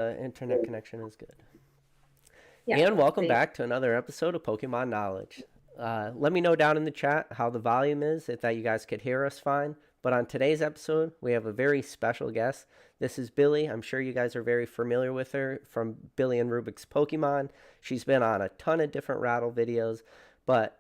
Internet connection is good. Yeah, And welcome see. back to another episode of Pokemon Knowledge. Let me know down in the chat how the volume is, if that you guys could hear us fine. But on today's episode, we have a very special guest. This is Billie. I'm sure you guys are very familiar with her from Billie and Rubix Pokemon. She's been on a ton of different rattle videos, but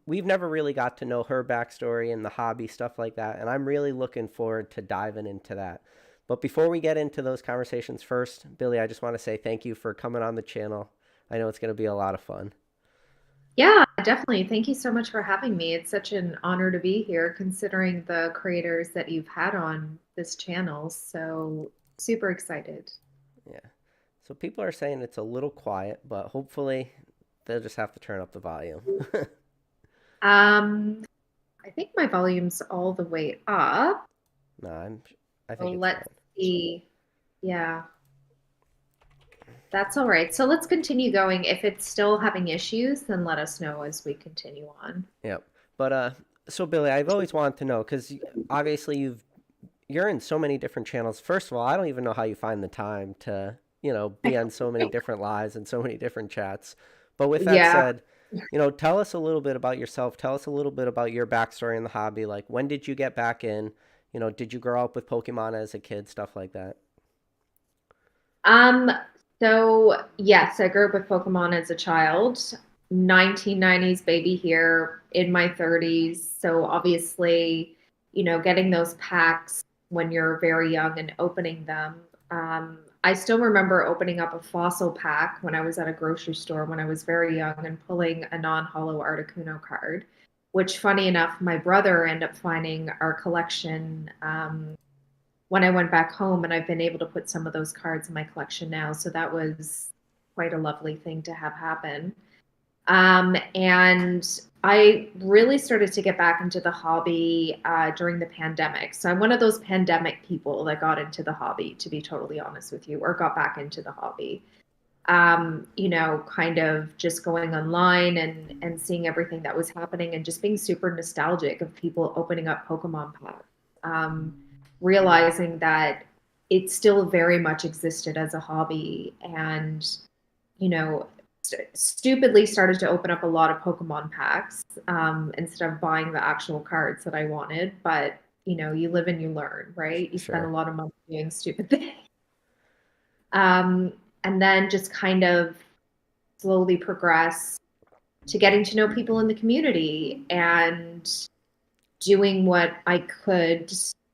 we've never really got to know her backstory and the hobby stuff like that. And I'm really looking forward to diving into that. But before we get into those conversations, first, Billie, I just want to say thank you for coming on the channel. I know it's going to be a lot of fun. Yeah, definitely. Thank you so much for having me. It's such an honor to be here, considering the creators that you've had on this channel. So super excited. Yeah. So people are saying it's a little quiet, but hopefully they'll just have to turn up the volume. Um, I think my volume's all the way up. No, I So think it's let's fine. see. Yeah, that's all right. So let's continue going. If it's still having issues, then let us know as we continue on. Yep. But so Billie, I've always wanted to know because obviously you're in so many different channels. First of all, I don't even know how you find the time to, be on so many different lives and so many different chats. But with that Yeah. said, tell us a little bit about yourself. Tell us a little bit about your backstory in the hobby. Like, when did you get back in? Did you grow up with Pokemon as a kid? Stuff like that. Um, so yes, I grew up with Pokemon as a child. 1990s baby here in my 30s. So obviously, getting those packs when you're very young and opening them. I still remember opening up a fossil pack when I was at a grocery store when I was very young and pulling a non-holo Articuno card, which funny enough, my brother ended up finding our collection when I went back home, and I've been able to put some of those cards in my collection now. So that was quite a lovely thing to have happen. And I really started to get back into the hobby during the pandemic. So I'm one of those pandemic people that got into the hobby, to be totally honest with you, or got back into the hobby. Kind of just going online and seeing everything that was happening and just being super nostalgic of people opening up Pokemon packs. Realizing that it still very much existed as a hobby and, you know, stupidly started to open up a lot of Pokemon packs instead of buying the actual cards that I wanted. But, you live and you learn, right? You spend a Sure. lot of money doing stupid things. Um, and then just kind of slowly progress to getting to know people in the community and doing what I could,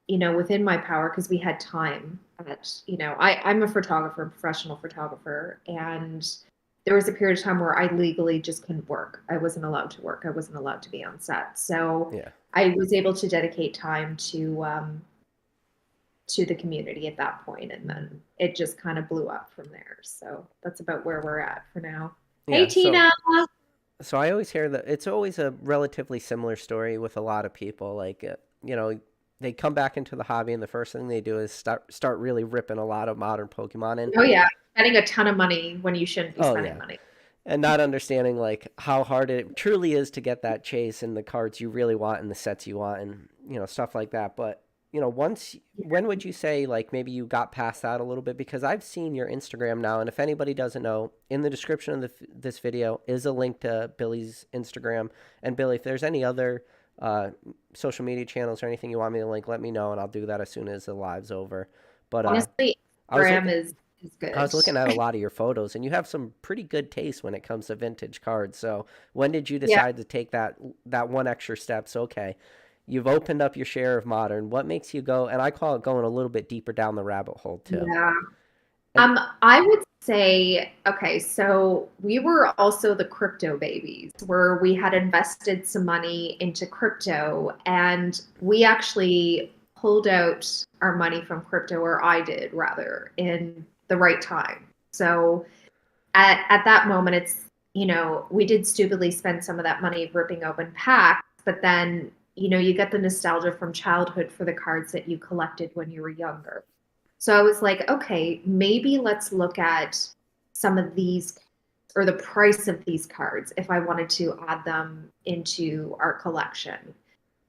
within my power because we had time. I'm a photographer, professional photographer, and there was a period of time where I legally just couldn't work. I wasn't allowed to work. I wasn't allowed to be on set. So Yeah. I was able to dedicate time to the community at that point, and then it just kind of blew up from there. So that's about where we're at for now. Hey, Yeah. So Tina. So I always hear that it's always a relatively similar story with a lot of people. Like, they come back into the hobby, and the first thing they do is start really ripping a lot of modern Pokemon in. Oh yeah, spending a ton of money when you shouldn't be Oh spending yeah, money. and not understanding like how hard it truly is to get that chase and the cards you really want and the sets you want and stuff like that. But once when would you say like maybe you got past that a little bit? Because I've seen your Instagram now, and if anybody doesn't know, in the description of this video is a link to Billie's Instagram. And Billie, if there's any other uh, social media channels or anything you want me to link, let me know, and I'll do that as soon as the live's over. But Honestly, I was Instagram looking. is I good. was looking at a lot of your photos, and you have some pretty good taste when it comes to vintage cards. So, when did you Yeah, decide to take that one extra step? So, okay, you've opened up your share of modern. What makes you go? And I call it going a little bit deeper down the rabbit hole too. yeah. And I would say, okay, so we were also the crypto babies, where we had invested some money into crypto, and we actually pulled out our money from crypto, or I did rather, in the right time. So at that moment, it's, we did stupidly spend some of that money ripping open packs, but then, you get the nostalgia from childhood for the cards that you collected when you were younger. So I was like, okay, maybe let's look at some of these or the price of these cards if I wanted to add them into our collection.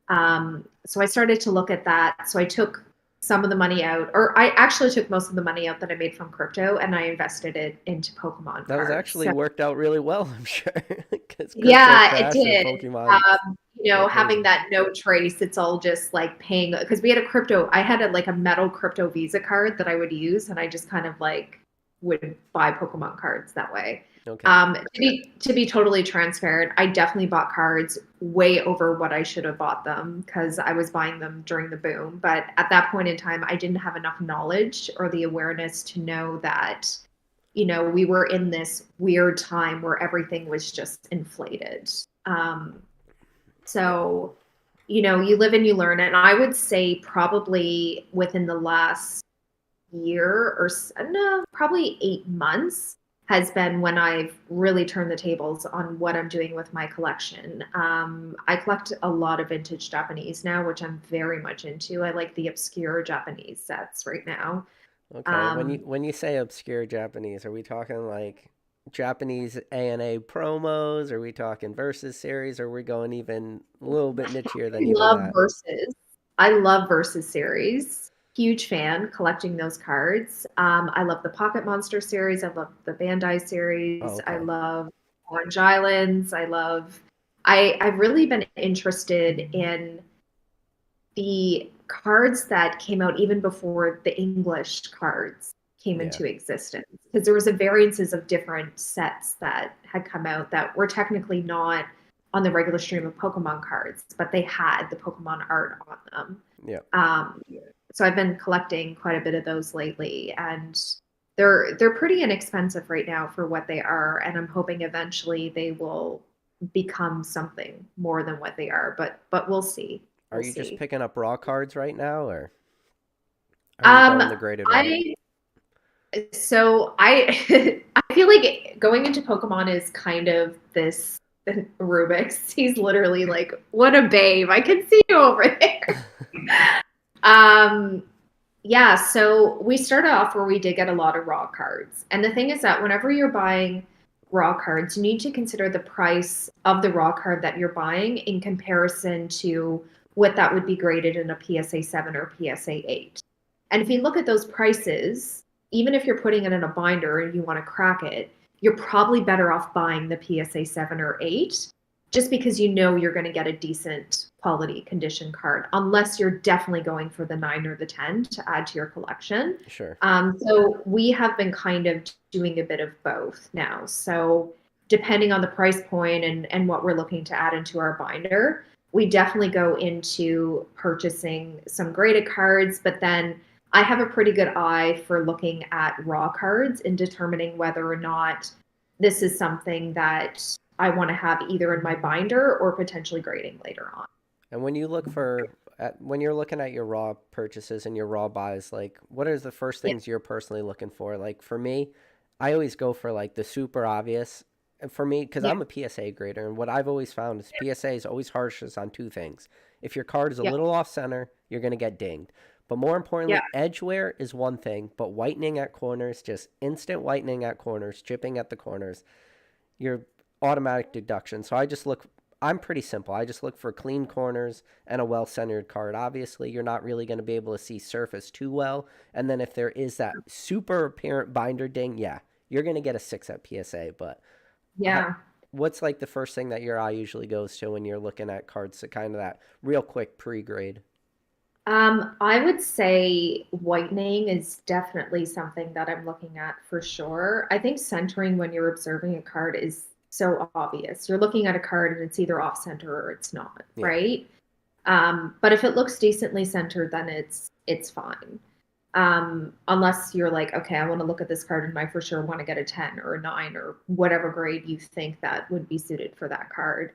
So I started to look at that. So I took some of the money out, or I actually took most of the money out that I made from crypto and I invested it into Pokemon That was cards. actually So worked out really well, I'm sure, because crypto yeah, it crashed and did. Pokemon went Having crazy. that no trace, it's all just like paying because we had a crypto. I had like a metal crypto Visa card that I would use, and I just kind of like would buy Pokemon cards that way. Okay. To be totally transparent, I definitely bought cards way over what I should have bought them because I was buying them during the boom. But at that point in time, I didn't have enough knowledge or the awareness to know that we were in this weird time where everything was just inflated. Um, Yeah. so, you live and you learn. And I would say probably within the last year or no, probably 8 months has been when I've really turned the tables on what I'm doing with my collection. I collect a lot of vintage Japanese now, which I'm very much into. I like the obscure Japanese sets right now. Okay. Um, When you say obscure Japanese, are we talking like Japanese A&A promos? Are we talking versus series? Or are we going even a little bit nichier than even love that? verses. I love versus series. Huge fan collecting those cards. I love the Pocket Monster series. I love the Bandai Oh, series. I okay. love Orange Islands. I've really been interested in the cards that came out even before the English cards came Yeah, into existence because there was a variances of different sets that had come out that were technically not on the regular stream of Pokemon cards, but they had the Pokemon art on them. yeah. Um, so I've been collecting quite a bit of those lately, and they're pretty inexpensive right now for what they are, and I'm hoping eventually they will become something more than what they are, but we'll see. Are We'll you just see. picking up raw cards right now, or are you Um, going the graded route? I so I I feel like going into Pokemon is kind of this Rubik's. He's literally like, what a babe. I can see you over there. Um, yeah, so we started off where we did get a lot of raw cards. And the thing is that whenever you're buying raw cards, you need to consider the price of the raw card that you're buying in comparison to what that would be graded in a PSA 7 or PSA 8. And if you look at those prices, even if you're putting it in a binder and you want to crack it, you're probably better off buying the PSA 7 or 8 just because you're going to get a decent quality condition card, unless you're definitely going for the 9 or the 10 to add to your collection. Sure. So we have been kind of doing a bit of both now. So depending on the price point and what we're looking to add into our binder, we definitely go into purchasing some graded cards, but then I have a pretty good eye for looking at raw cards and determining whether or not this is something that I want to have either in my binder or potentially grading later on. And when you're looking at your raw purchases and your raw buys, like what are the first Yeah. things you're personally looking for? Like for me, I always go for like the super obvious. And for me, because Yeah. I'm a PSA grader, and what I've always found is PSA is always harshest on two things. If your card is a Yeah. little off center, you're gonna get dinged. But more Yeah. importantly, edge wear is one thing, but whitening at corners, just instant whitening at corners, chipping at the corners, your automatic deduction. So I'm pretty simple. I just look for clean corners and a well centered card. Obviously, you're not really going to be able to see surface too well. And then if there is that super apparent binder ding, yeah, you're going to get a 6 at PSA. But how, Yeah. what's like the first thing that your eye usually goes to when you're looking at cards to kind of that real quick pre grade? I would say whitening is definitely something that I'm looking at for sure. I think centering when you're observing a card is so obvious. You're looking at a card and it's either off center or it's not, Yeah. right? But if it looks decently centered, then it's fine. Unless you're like, okay, I want to look at this card and I for sure want to get a 10 or a 9 or whatever grade you think that would be suited for that card.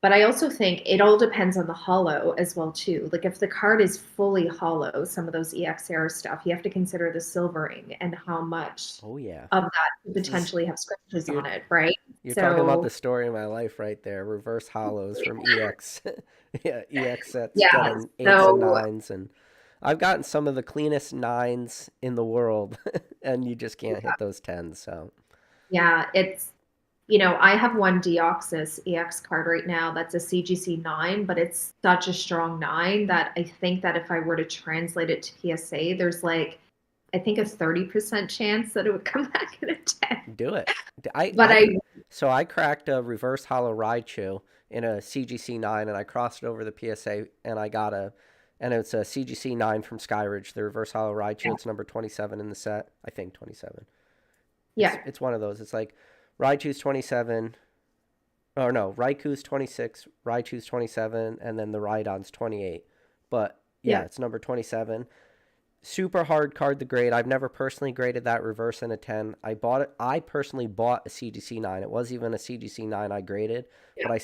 But I also think it all depends on the hollow as well too. Like if the card is fully hollow, some of those EXR stuff, you have to consider the silvering and how much Oh, yeah. of that could This is, potentially have scratches you're, on it, right? you're talking about the So story of my life right there. Reverse hollows from EX. Yeah, EX sets yeah, getting eights and so nines, and I've gotten some of the cleanest nines in the world, and you just can't hit those tens. So yeah, I have one Deoxys EX card right now that's a CGC 9, but it's such a strong 9 that I think that if I were to translate it to PSA, there's like, I think a 30% chance that it would come back in a 10. Do it. I, But I, I, so I cracked a reverse hollow Raichu in a CGC 9 and I crossed it over the PSA and and it's a CGC 9 from Skyridge, the reverse hollow Raichu. yeah, It's number 27 in the set. I think 27. yeah, It's one of those. It's like Raichu's 27. Oh no, Raiku's 26, Raichu's 27, and then the Rhydon's 28. But yeah, yeah, it's number 27. Super hard card to grade. I've never personally graded that reverse in a 10. I personally bought a CGC 9. It wasn't even a CGC 9 I graded, yeah. but I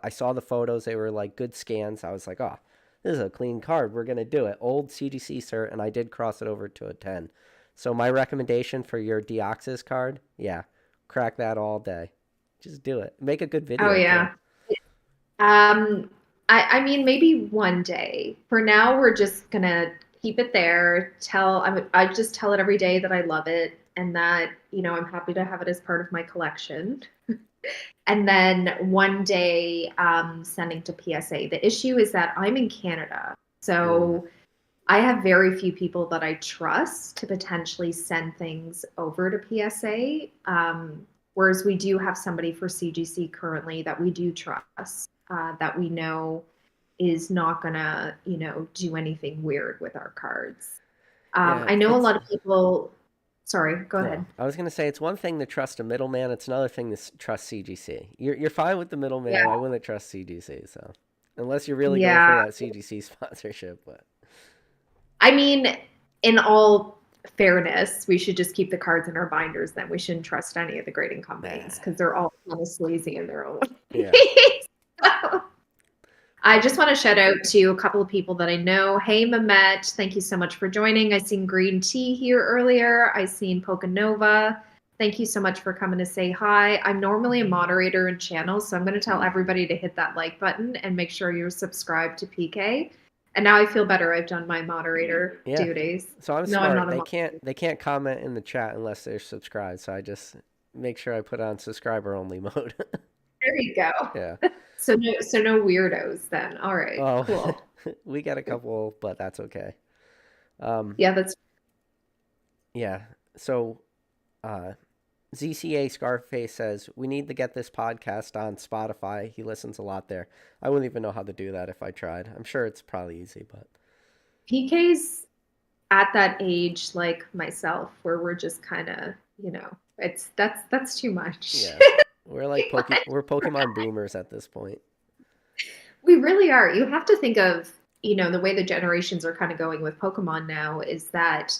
saw the photos. They were like good scans. I was like, "Oh, this is a clean card. We're going to do it." Old CGC cert, and I did cross it over to a 10. So my recommendation for your Deoxys card, yeah, crack that all day. Just do it. Make a good Oh video too. yeah. Um, I mean, maybe one day. For now, we're just gonna keep it there. I just tell it every day that I love it and that, I'm happy to have it as part of my collection. And then one day, sending to PSA. The issue is that I'm in Canada, Mm, so I have very few people that I trust to potentially send things over to PSA. Whereas we do have somebody for CGC currently that we do trust, that we know is not gonna, do anything weird with our cards. yeah, I know a it's lot of people. Sorry, go no. ahead. I was gonna say it's one thing to trust a middleman. It's another thing to trust CGC. You're fine with the middleman. I Yeah, wouldn't trust CGC. So unless you're really going for yeah. that CGC sponsorship, but I mean, in all fairness, we should just keep the cards in our binders then. We shouldn't trust any of the grading companies nah. because they're all kind of sleazy in their own Yeah. ways. So, I just want to shout out to a couple of people that I know. Hey, Mehmet, thank you so much for joining. I seen Green Tea here earlier. I seen Pocanova. Thank you so much for coming to say hi. I'm normally a moderator in channels, so I'm going to tell everybody to hit that like button and make sure you're subscribed to PK. And now I feel better. I've done my moderator Yeah. duties. So I'm No, I'm smart. not a They can't comment in the chat unless they're subscribed. So I just make sure I put on subscriber only mode. There you go. Yeah. So no weirdos then. All right, Oh, cool. we got a couple, but that's okay. Um, Yeah, that's yeah. So, uh, ZCA Scarface says we need to get this podcast on Spotify. He listens a lot there. I wouldn't even know how to do that if I tried. I'm sure it's probably easy, but PK's at that age like myself where we're just kind of, that's too much. yeah, we're like we're Pokemon boomers at this point. We really are. You have to think of, the way the generations are kind of going with Pokemon now is that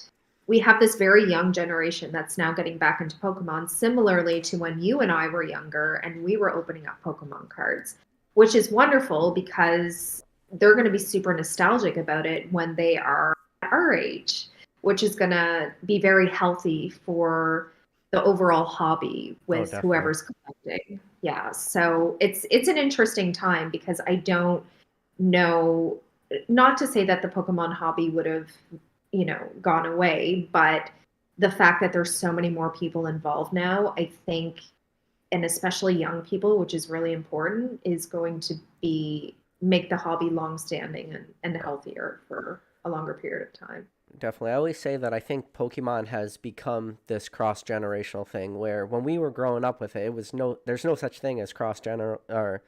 we have this very young generation that's now getting back into Pokemon, similarly to when you and I were younger and we were opening up Pokemon cards, which is wonderful because they're going to be super nostalgic about it when they are our age, which is going to be very healthy for the overall hobby Oh, with definitely. whoever's collecting. Yeah, so it's an interesting time because I don't know, not to say that the Pokemon hobby would have, gone away, but the fact that there's so many more people involved now, I think, and especially young people, which is really important, is going to be make the hobby long-standing and healthier for a longer period of time. Definitely. I always say that I think Pokemon has become this cross generational thing where when we were growing up with it, there's no such thing as cross generation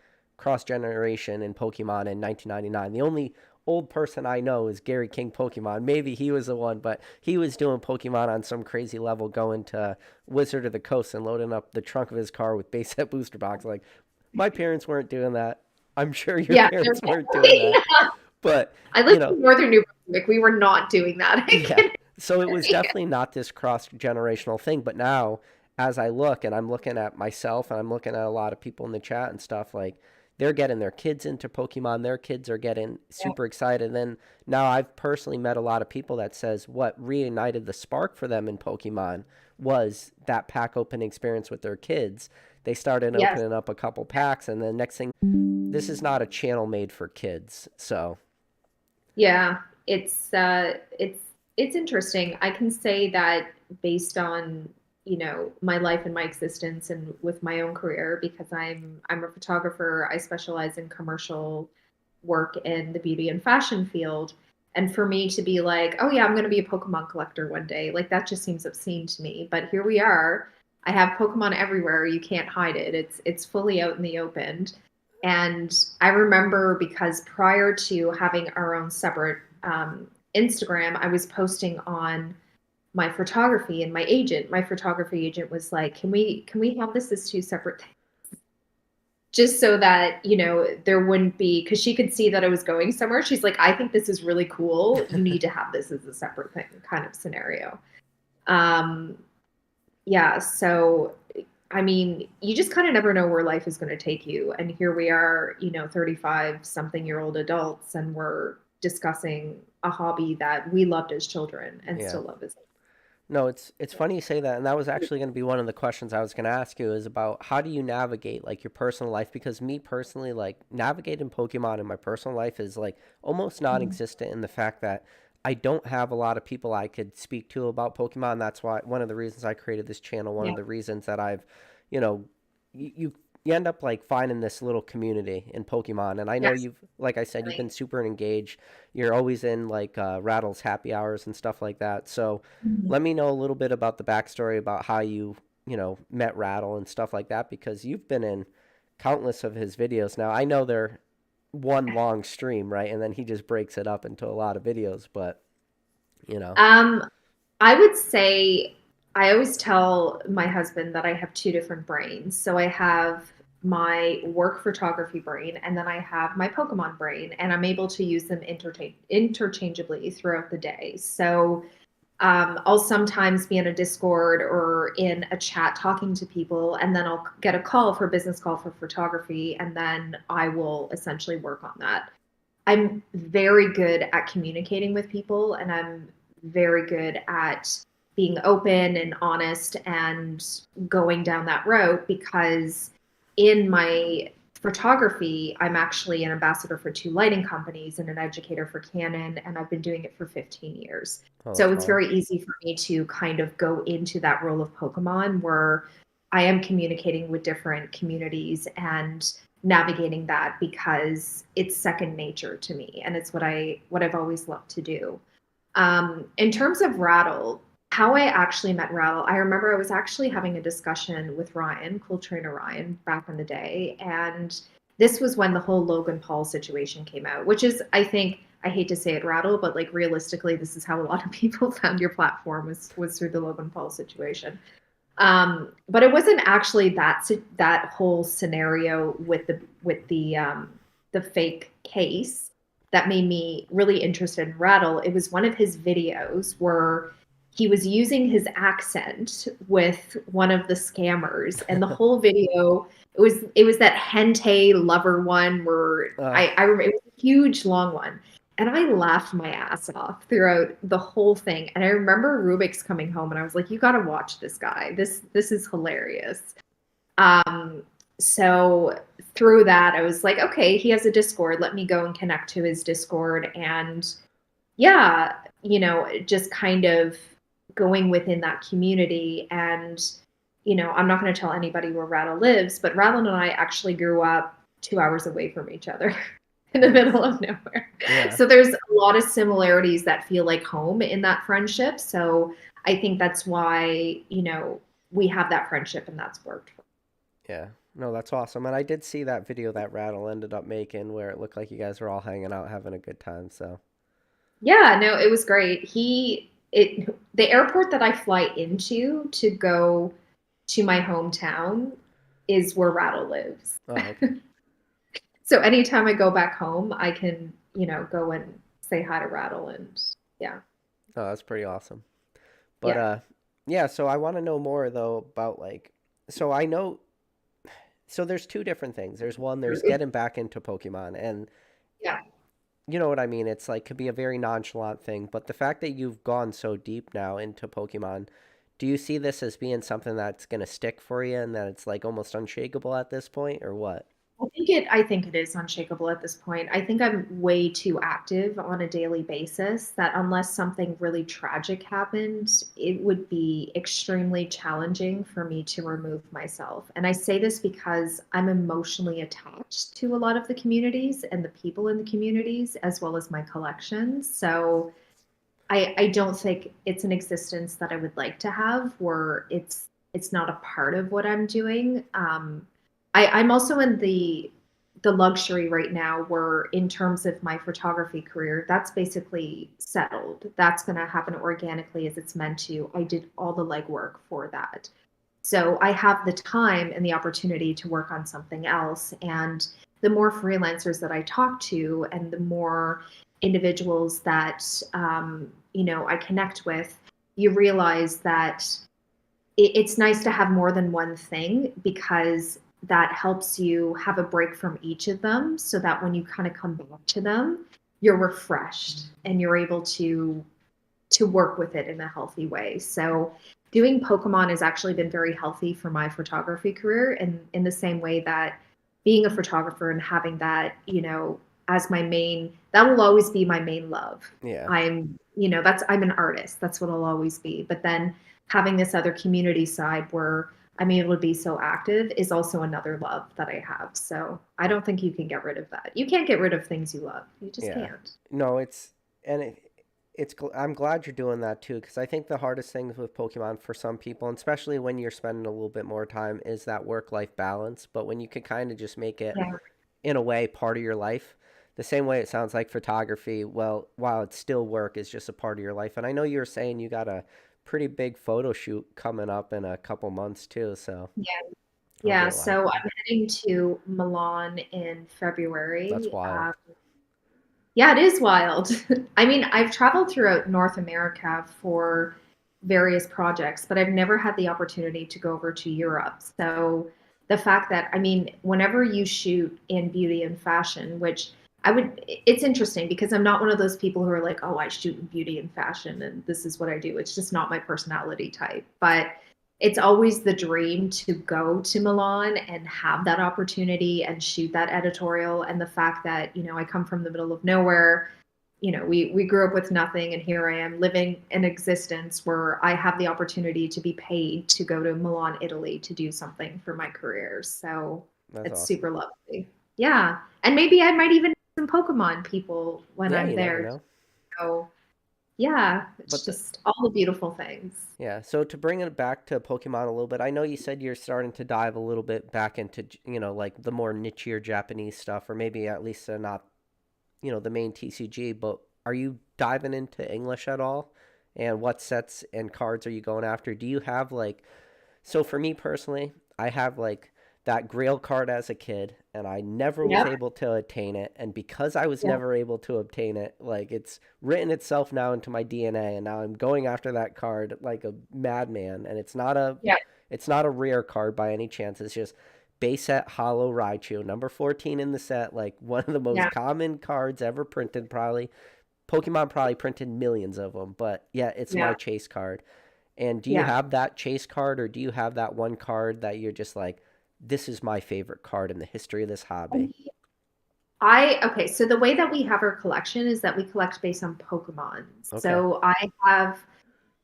in Pokemon in 1999. The only old person I know is Gary King Pokemon. Maybe he was the one, but he was doing Pokemon on some crazy level, going to Wizard of the Coast and loading up the trunk of his car with base set booster box. Like my parents weren't doing that. I'm sure your Yeah, parents weren't doing that. But, I you lived know, in northern New Brunswick. We were not doing that. yeah. So it was definitely not this cross generational thing. But now, as I look and I'm looking at myself and I'm looking at a lot of people in the chat and stuff, like they're getting their kids into Pokemon. Their kids are getting super excited. And then now I've personally met a lot of people that says what reignited the spark for them in Pokemon was that pack opening experience with their kids. They started Yes. opening up a couple packs, and the next thing, this is not a channel made for kids. So, Yeah, it's interesting. I can say that based on my life and my existence and with my own career because I'm a photographer. I specialize in commercial work in the beauty and fashion field. And for me to be like, oh yeah, I'm going to be a Pokemon collector one day, like that just seems obscene to me. But here we are. I have Pokemon everywhere. You can't hide it. It's fully out in the open. And I remember because prior to having our own separate Instagram, I was posting on my photography and my photography agent was like, can we have this as two separate things? Just so that, there wouldn't be, because she could see that I was going somewhere. She's like, I think this is really cool. You need to have this as a separate thing kind of scenario. Um, yeah. So, I mean, you just kind of never know where life is going to take you. And here we are, 35 something year old adults, and we're discussing a hobby that we loved as children and Yeah. still love as No, it's funny you say that, and that was actually going to be one of the questions I was going to ask you is about how do you navigate like your personal life? Because me personally, like navigating Pokemon in my personal life is like almost Mhm. non-existent in the fact that I don't have a lot of people I could speak to about Pokemon. That's why one of the reasons I created this channel, one Yeah. of the reasons that I've, you know, you end up like finding this little community in Pokemon, and I know Yes. you've, like I said, you've been Definitely. super engaged. You're always in like Rattle's happy hours and stuff like that. So Mhm. let me know a little bit about the backstory about how met Rattle and stuff like that because you've been in countless of his videos now. I know they're one long stream, right? And then he just breaks it up into a lot of videos, but you know. Um, I would say I always tell my husband that I have two different brains. So I have my work photography brain and then I have my Pokemon brain, and I'm able to use them interchangeably throughout the day. So I'll sometimes be in a Discord or in a chat talking to people, and then I'll get a call for a business call for photography, and then I will essentially work on that. I'm very good at communicating with people, and I'm very good at being open and honest and going down that road because in my photography, I'm actually an ambassador for two lighting companies and an educator for Canon, and I've been doing it for 15 years. Oh, So that's it's fun. very easy for me to kind of go into that role of Pokemon where I am communicating with different communities and navigating that because it's second nature to me and it's what I've always loved to do. In terms of Rattle, how I actually met Rattle, I remember I was actually having a discussion with Ryan, Cool Trainer Ryan, back in the day, and this was when the whole Logan Paul situation came out, which is, I think, I hate to say it, Rattle, but like realistically, this is how a lot of people found your platform was through the Logan Paul situation. But it wasn't actually that whole scenario with the fake case that made me really interested in Rattle. It was one of his videos where he was using his accent with one of the scammers, and the whole video it was that hentai lover one where uh, I remember it was a huge long one. And I laughed my ass off throughout the whole thing. And I remember Rubik's coming home and I was like, you got to watch this guy. This is hilarious. Um, so through that, I was like, okay, he has a Discord. Let me go and connect to his Discord. And yeah, just kind of going within that community. And, I'm not going to tell anybody where Rattle lives, but Rattle and I actually grew up 2 hours away from each other in the nice. middle of nowhere. Yeah. So there's a lot of similarities that feel like home in that friendship. So I think that's why, we have that friendship and that's worked. Yeah. No, that's awesome. And I did see that video that Rattle ended up making where it looked like you guys were all hanging out having a good time. So, Yeah, no, it was great. The airport that I fly into to go to my hometown is where Rattle lives. oh, okay. So anytime I go back home, I can, go and say hi to Rattle and yeah. Oh, that's pretty awesome. But Yeah. yeah, so I want to know more though about like so I know so there's two different things. There's one, there's getting back into Pokemon and Yeah. you know what I mean? It's like could be a very nonchalant thing, but the fact that you've gone so deep now into Pokemon, do you see this as being something that's going to stick for you and that it's like almost unshakable at this point or what? I think it is unshakable at this point. I think I'm way too active on a daily basis that unless something really tragic happened, it would be extremely challenging for me to remove myself. And I say this because I'm emotionally attached to a lot of the communities and the people in the communities as well as my collections. So I don't think it's an existence that I would like to have where it's not a part of what I'm doing. I'm also in the luxury right now where in terms of my photography career, that's basically settled. That's going to happen organically as it's meant to. I did all the legwork for that. So I have the time and the opportunity to work on something else. And the more freelancers that I talk to and the more individuals that I connect with, you realize that it's nice to have more than one thing because that helps you have a break from each of them so that when you kind of come back to them, you're refreshed and you're able to work with it in a healthy way. So doing Pokemon has actually been very healthy for my photography career and in the same way that being a photographer and having that, as my main, that will always be my main love. Yeah. I'm an artist. That's what I'll always be. But then having this other community side where I'm able to be so active is also another love that I have. So I don't think you can get rid of that. You can't get rid of things you love. You just Yeah. can't. No, and I'm glad you're doing that too, because I think the hardest things with Pokemon for some people, and especially when you're spending a little bit more time, is that work-life balance. But when you can kind of just make it, Yeah. in a way, part of your life, the same way it sounds like photography, well, while it's still work, is just a part of your life. And I know you were saying you got a pretty big photo shoot coming up in a couple months too, so Yeah. I'll Yeah. get So live. I'm heading to Milan in That's February. wild. Yeah, it is wild. I mean, I've traveled throughout North America for various projects, but I've never had the opportunity to go over to Europe. So the fact that, I mean, whenever you shoot in beauty and fashion, which it's interesting because I'm not one of those people who are like, oh, I shoot in beauty and fashion and this is what I do. It's just not my personality type. But it's always the dream to go to Milan and have that opportunity and shoot that editorial. And the fact that, I come from the middle of nowhere, we grew up with nothing and here I am living an existence where I have the opportunity to be paid to go to Milan, Italy to do something for my career. So That's it's awesome. super lovely. Yeah. And maybe I might even meet some Pokemon people when Yeah, I'm you never there. know. So yeah, it's But just all the beautiful things. yeah, so to bring it back to Pokemon a little bit, I know you said you're starting to dive a little bit back into, like the more nichier Japanese stuff, or maybe at least not, the main TCG, but are you diving into English at all? And what sets and cards are you going after? Do you have like, so for me personally, I have like that Grail card as a kid, and I never was Yep. able to attain it. And because I was Yeah. never able to obtain it, like it's written itself now into my DNA, and now I'm going after that card like a madman. And Yeah. it's not a rare card by any chance. It's just base set Hollow Raichu, number 14 in the set, like one of the Yeah. most common cards ever printed, probably. Pokemon probably printed millions of them, but yeah, it's my Yeah. chase card. And do you Yeah. have that chase card, or do you have that one card that you're just like, this is my favorite card in the history of this hobby? Okay, so the way that we have our collection is that we collect based on Pokemon. Okay. So I have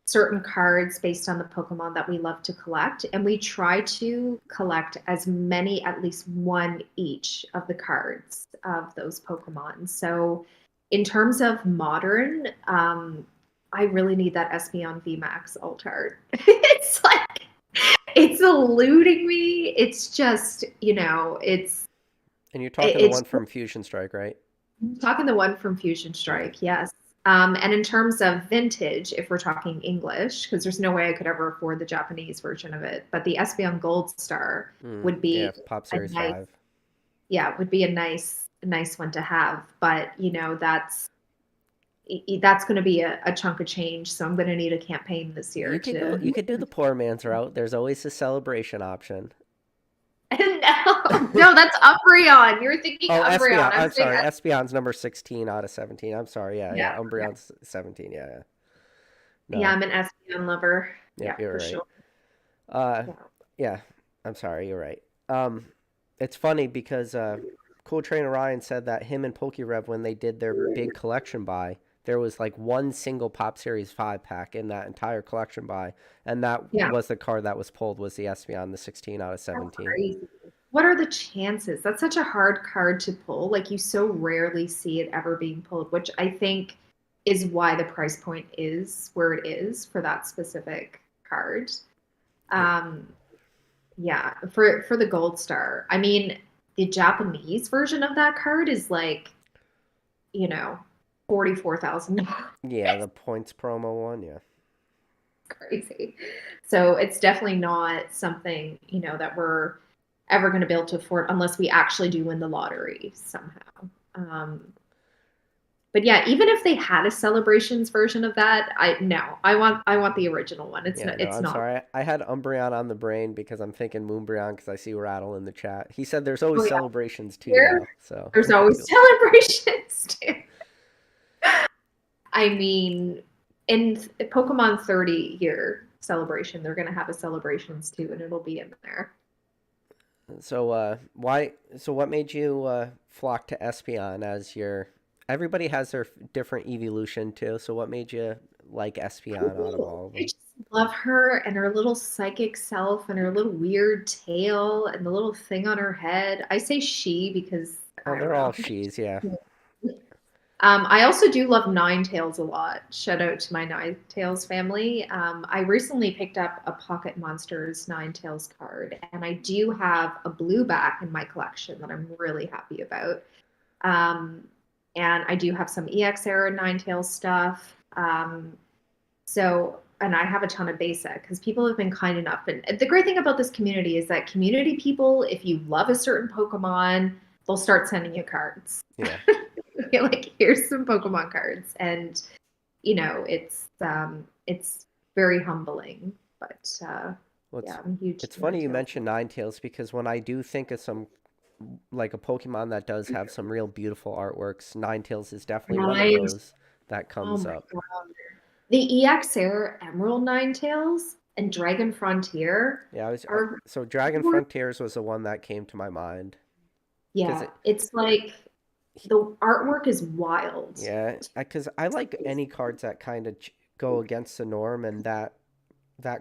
certain cards based on the Pokemon that we love to collect, and we try to collect as many, at least one each of the cards of those Pokemon. So in terms of modern, I really need that Espeon VMAX altar. It's like it's eluding me. It's just, And you're talking the it's one from Fusion Strike, right? talking the one from Fusion Yeah. Strike, yes. And in terms of vintage, if we're talking English, because there's no way I could ever afford the Japanese version of it, but the Espeon Gold Star would Yeah, be Pop a Series nice, 5. yeah, would be a nice one to have. But that's going to be a chunk of change, so I'm going to need a campaign this year to. You could do the poor man's route. There's always a celebration option. No, no, that's Umbreon. You're thinking Oh, Umbreon. Espeon. I'm I'm saying, sorry. Espeon's number 16 out of 17. I'm sorry. Yeah, yeah, yeah. Umbreon's 17. Yeah, yeah. yeah, No. I'm an Espeon lover. Yep, Yeah, you're for right. sure. Uh, Yeah. yeah. I'm sorry. You're right. Um, It's funny because Cool Trainer Ryan said that him and PokeRev, when they did their big collection buy, there was like one single Pop Series 5 pack in that entire collection buy, and that Yeah, was the card that was pulled was the Espeon, the 16 out of that's 17. crazy. What are the chances? That's such a hard card to pull. Like you so rarely see it ever being pulled, which I think is why the price point is where it is for that specific card. Yeah. Um, yeah, for the Gold Star. I mean, the Japanese version of that card is like, you know, $44,000. Yeah, the points promo one, yeah. Crazy. So it's definitely not something, that we're ever going to be able to afford unless we actually do win the lottery somehow. Um, but yeah, even if they had a celebrations version of that, I want the original one. It's Yeah, not no, it's I'm not. sorry. I had Umbreon on the brain because I'm thinking Moonbreon because I see Rattle in the chat. He said there's always Oh yeah, celebrations too, here though. So there's I'm always confused. celebrations too. I mean, in Pokemon 30 year celebration, they're gonna have a celebrations too, and it'll be in there. So why? So what made you flock to Espeon as your? Everybody has their different evolution too. So what made you like Espeon out of all of I them? just love her and her little psychic self and her little weird tail and the little thing on her head. I say she because Oh, I don't they're all know. she's, yeah. I also do love Ninetales a lot. Shout out to my Ninetales family. I recently picked up a Pocket Monsters Ninetales card, and I do have a blue back in my collection that I'm really happy about. Um, and I do have some EX era Ninetales stuff. And I have a ton of basic because people have been kind enough. And the great thing about this community is that community people, if you love a certain Pokemon, they'll start sending you cards. Yeah. Like, here's some Pokemon cards, and it's very humbling. But Well, yeah, I'm a huge it's funny you Ninetales. mentioned Ninetales because when I do think of some like a Pokemon that does have some real beautiful artworks, Ninetales is definitely one of Nine. those that Oh comes my up. god. The EXR Emerald Ninetales and Dragon Frontier Yeah, are so Dragon Frontiers was the one that came to my mind because yeah, it's like the artwork is wild. yeah, because I like any cards that kind of go against the norm, and that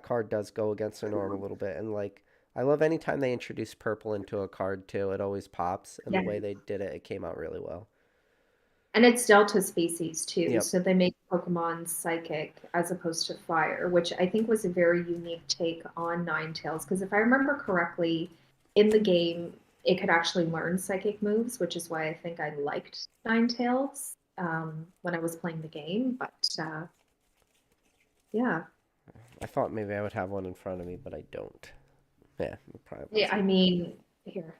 card does go against the norm a little bit. And like, I love anytime they introduce purple into a card too. It always pops, and the Yeah. way they did it, it came out really well. And it's Delta species too, Yep. so they make Pokemon psychic as opposed to fire, which I think was a very unique take on Ninetales. Because if I remember correctly, in the game, it could actually learn psychic moves, which is why I think I liked Ninetales when I was playing the game. But yeah, I thought maybe I would have one in front of me, but I don't. Yeah, it probably yeah. I wasn't. mean, here,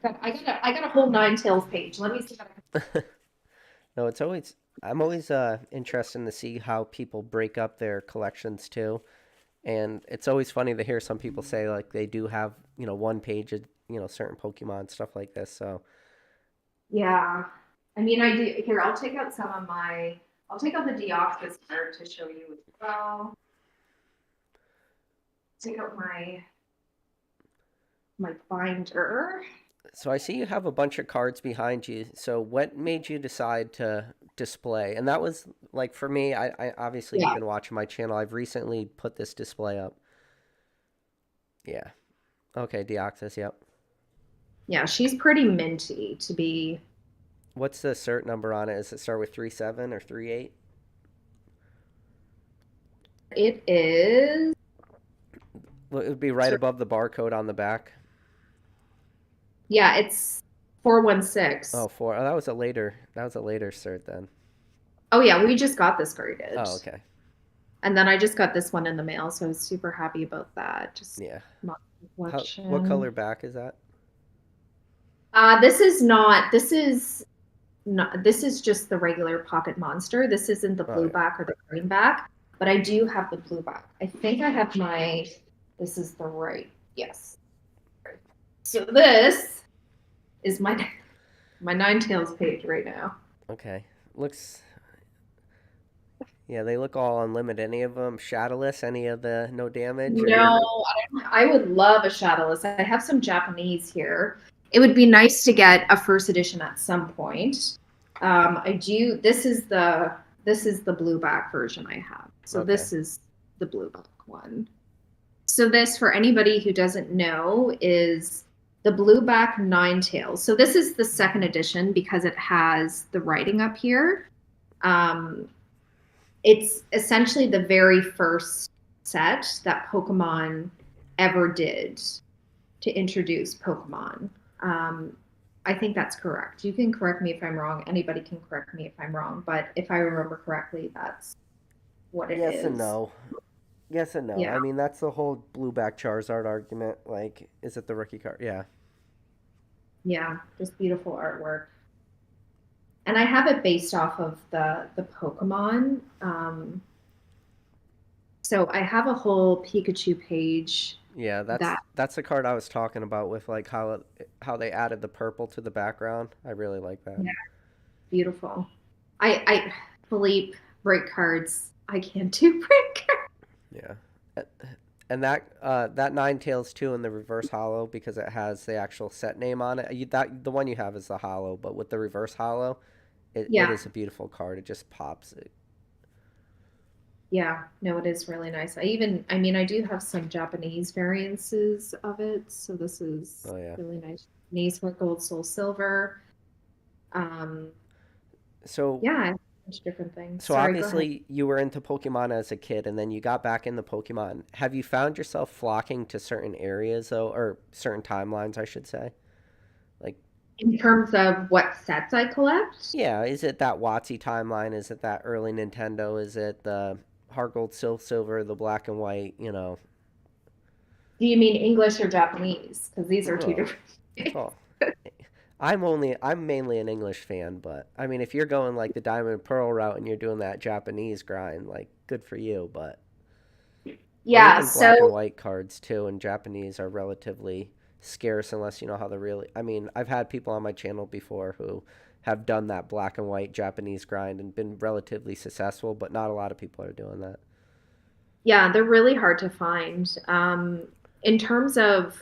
I got a whole Ninetales page. Let me see if I can. No, it's always I'm always interested to see how people break up their collections too. And it's always funny to hear some people say like they do have, one page of, certain Pokemon, stuff like this. So, Yeah. I mean, I do. Here, I'll take out I'll take out the Deoxys card to show you as well. Take out my binder. so I see you have a bunch of cards behind you. So what made you decide to display? And that was like for me, I obviously you've Yeah. been watching my channel. I've recently put this display up. Yeah. Okay, Deoxys, yep. Yeah, she's pretty minty to be. What's the cert number on it? Does it start with 37 or 38? It is. Well, it would be right above the barcode on the back. Yeah, it's Oh, 416. four. Oh, that was a later cert then. Oh yeah, we just got this graded. Oh, okay. And then I just got this one in the mail, so I was super happy about that. Just Yeah. not What collection. color back is that? This is not. This is just the regular pocket monster. This isn't the Oh, blue yeah. back or the green back, but I do have the blue back. I think I have this is the right, yes. So this is my Ninetales page right now. Okay. Looks. Yeah, they look all unlimited. Any of them shadowless? Any of the no damage or? No, I would love a shadowless. I have some Japanese here. it would be nice to get a first edition at some point. I do. This is the blueback version I have. So Okay. this is the blueback one. So this, for anybody who doesn't know, is the blueback nine tails. So this is the second edition because it has the writing up here. Um, it's essentially the very first set that Pokemon ever did to introduce Pokemon. Um, I think that's correct. You can correct me if I'm wrong. Anybody can correct me if I'm wrong. But if I remember correctly, that's what it Yes and is. no. Yes and no. Yeah. I mean, that's the whole blueback Charizard argument. Like, is it the rookie card? Yeah. Yeah. Just beautiful artwork. And I have it based off of the Pokemon. So I have a whole Pikachu page Yeah, that, that's the card I was talking about with like how they added the purple to the background. I really like that. yeah, beautiful. I Philippe break cards. I can't do break cards. Yeah. Uh, And that Nine Tails too in the reverse hollow because it has the actual set name on it. That the one you have is the hollow, but with the reverse hollow, it Yeah, is a beautiful card. It just pops. yeah. No, it is really nice. I mean, I do have some Japanese variances of it. So this is Oh yeah. really nice. Japanese for gold, soul, silver. Um, So yeah, a bunch of different things. so Sorry, go ahead. obviously you were into Pokemon as a kid and then you got back into Pokemon. Have you found yourself flocking to certain areas though or certain timelines, I should say? Like In terms of what sets I collect, yeah, is it that WotC timeline? Is it that early Nintendo? Is it the Heart Gold, Silver, the black and white, you know? do you mean English or Japanese? Because these are two Oh, different things. oh. I'm mainly an English fan, but I mean if you're going like the Diamond and Pearl route and you're doing that Japanese grind, like good for you, but or Yeah, even black and so white cards too in Japanese are relatively scarce unless you know how to really I mean, I've had people on my channel before who have done that black and white Japanese grind and been relatively successful, but not a lot of people are doing that. yeah, they're really hard to find. In terms of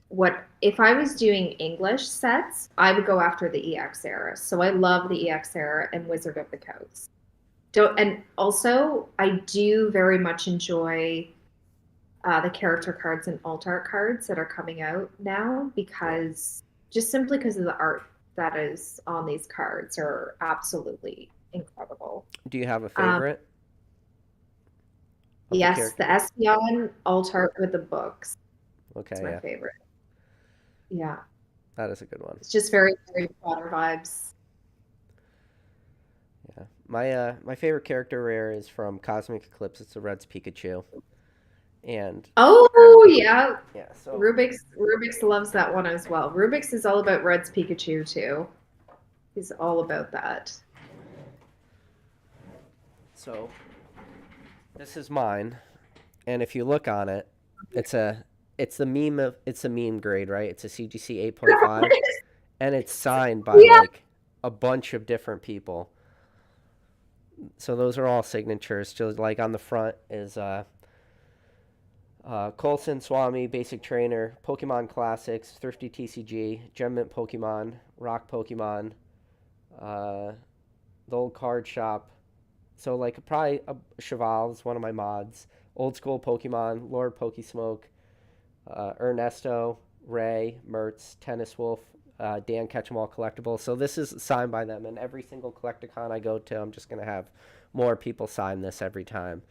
what if I was doing English sets, I would go after the EX era. So I love the EX era and Wizard of the Coast. Don't and also I do very much enjoy the character cards and alt art cards that are coming out now Yeah. because just simply because of the art that is on these cards are absolutely incredible. Do you have a Um, favorite of the yes, the characters? Espeon alt art with the books is Okay, my yeah. favorite. Yeah, That is a good one. it's just very Harry Potter vibes. Yeah. My favorite character rare is from Cosmic Eclipse. It's the Red's Pikachu. And Oh yeah, yeah, so Rubik's loves that one as well. Rubik's is all about Red's Pikachu too. He's all about that. so this is mine. And if you look on it, it's a it's a meme grade, right? It's a CGC 8.5 and it's signed by Yeah. like a bunch of different people. So those are all signatures. Just like on the front is Colson Swami, Basic Trainer, Pokemon Classics, Thrifty TCG, Gem Mint Pokemon, Rock Pokemon, uh, the old card shop. So like probably a Cheval is one of my mods. Old school Pokemon, Lord Pokesmoke, Ernesto, Ray, Mertz, Tennis Wolf, Dan Catch'em Collectible. So this is signed by them, and every single Collecticon I go to, I'm just gonna have more people sign this every time.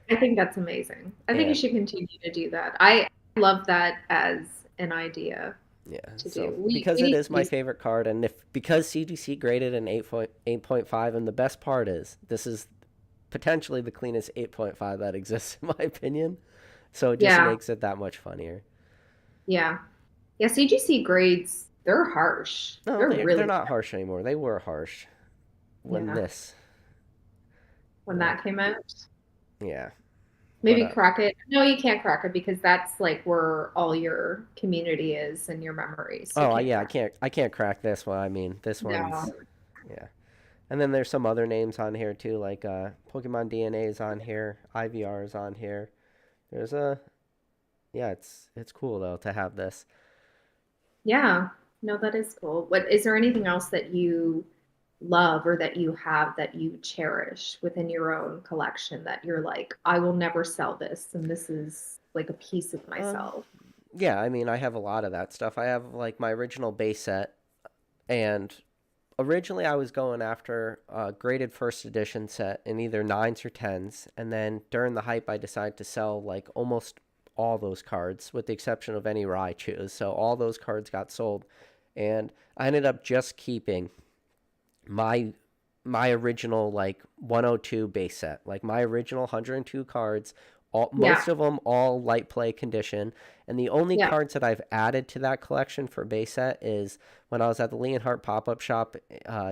I think that's amazing. I think you And should continue to do that. I love that as an idea yeah, to do. so We because it need is to my do. favorite card, and if because CGC graded an 8.5, and the best part is this is potentially the cleanest 8.5 that exists in my opinion. So it just Yeah, makes it that much funnier. yeah, yeah. CGC grades, they're harsh. No, They're they're really, not harsh anymore. They were harsh when yeah. this, When uh, that came out, yeah. But maybe crack it. No, you can't crack it because that's like where all your community is and your memories. So you oh can't yeah, crack I can't crack this one. I mean, this it. No. one's yeah. And then there's some other names on here too, like Pokemon DNA is on here, IVR is on here. There's a yeah, it's cool though to have this. Yeah. No, that is cool. What is there anything else that you love or that you have that you cherish within your own collection that you're like, I will never sell this and this is like a piece of Um, myself? yeah, I mean, I have a lot of that stuff. I have like my original base set, and originally I was going after a graded first edition set in either nines or tens, and then during the hype, I decided to sell like almost all those cards, with the exception of any Raichus. So all those cards got sold, and I ended up just keeping my my original like 102 base set, like my original 102 cards, all Yeah. most of them all light play condition. And the only Yeah. cards that I've added to that collection for base set is when I was at the Leonhardt pop-up shop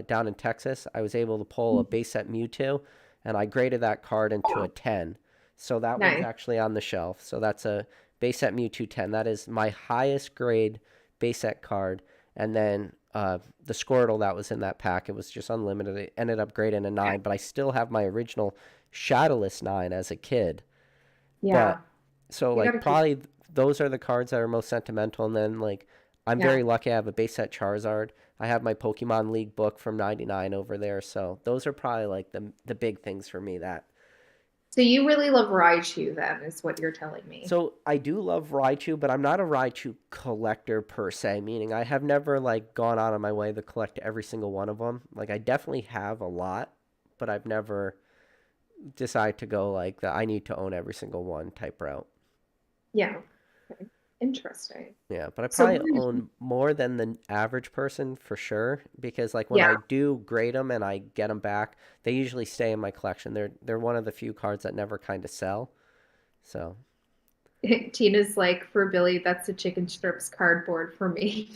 down in Texas, I was able to pull a base set Mewtwo, and I graded that card into a 10. So that one's Nice. actually on the shelf. So that's a base set Mewtwo 10. That is my highest grade base set card. And then the Squirtle that was in that pack, it was just unlimited. It ended up grading a Okay. 9, but I still have my original Shadowless 9 as a kid. Yeah. But so You like gotta keep probably those are the cards that are most sentimental. And then like I'm yeah. very lucky I have a base set Charizard. I have my Pokemon League book from '99 over there. So those are probably like the big things for me that. So you really love Raichu then, is what you're telling me. So I do love Raichu, but I'm not a Raichu collector per se, meaning I have never like gone out of my way to collect every single one of them. Like I definitely have a lot, but I've never decided to go like the I need to own every single one type route. Yeah. Okay. Interesting. Yeah, but I So probably own more than the average person for sure because like when yeah. I do grade them and I get them back, they usually stay in my collection. They're one of the few cards that never kind of sell. So, Tina's like, for Billie, that's a chicken strips cardboard for me.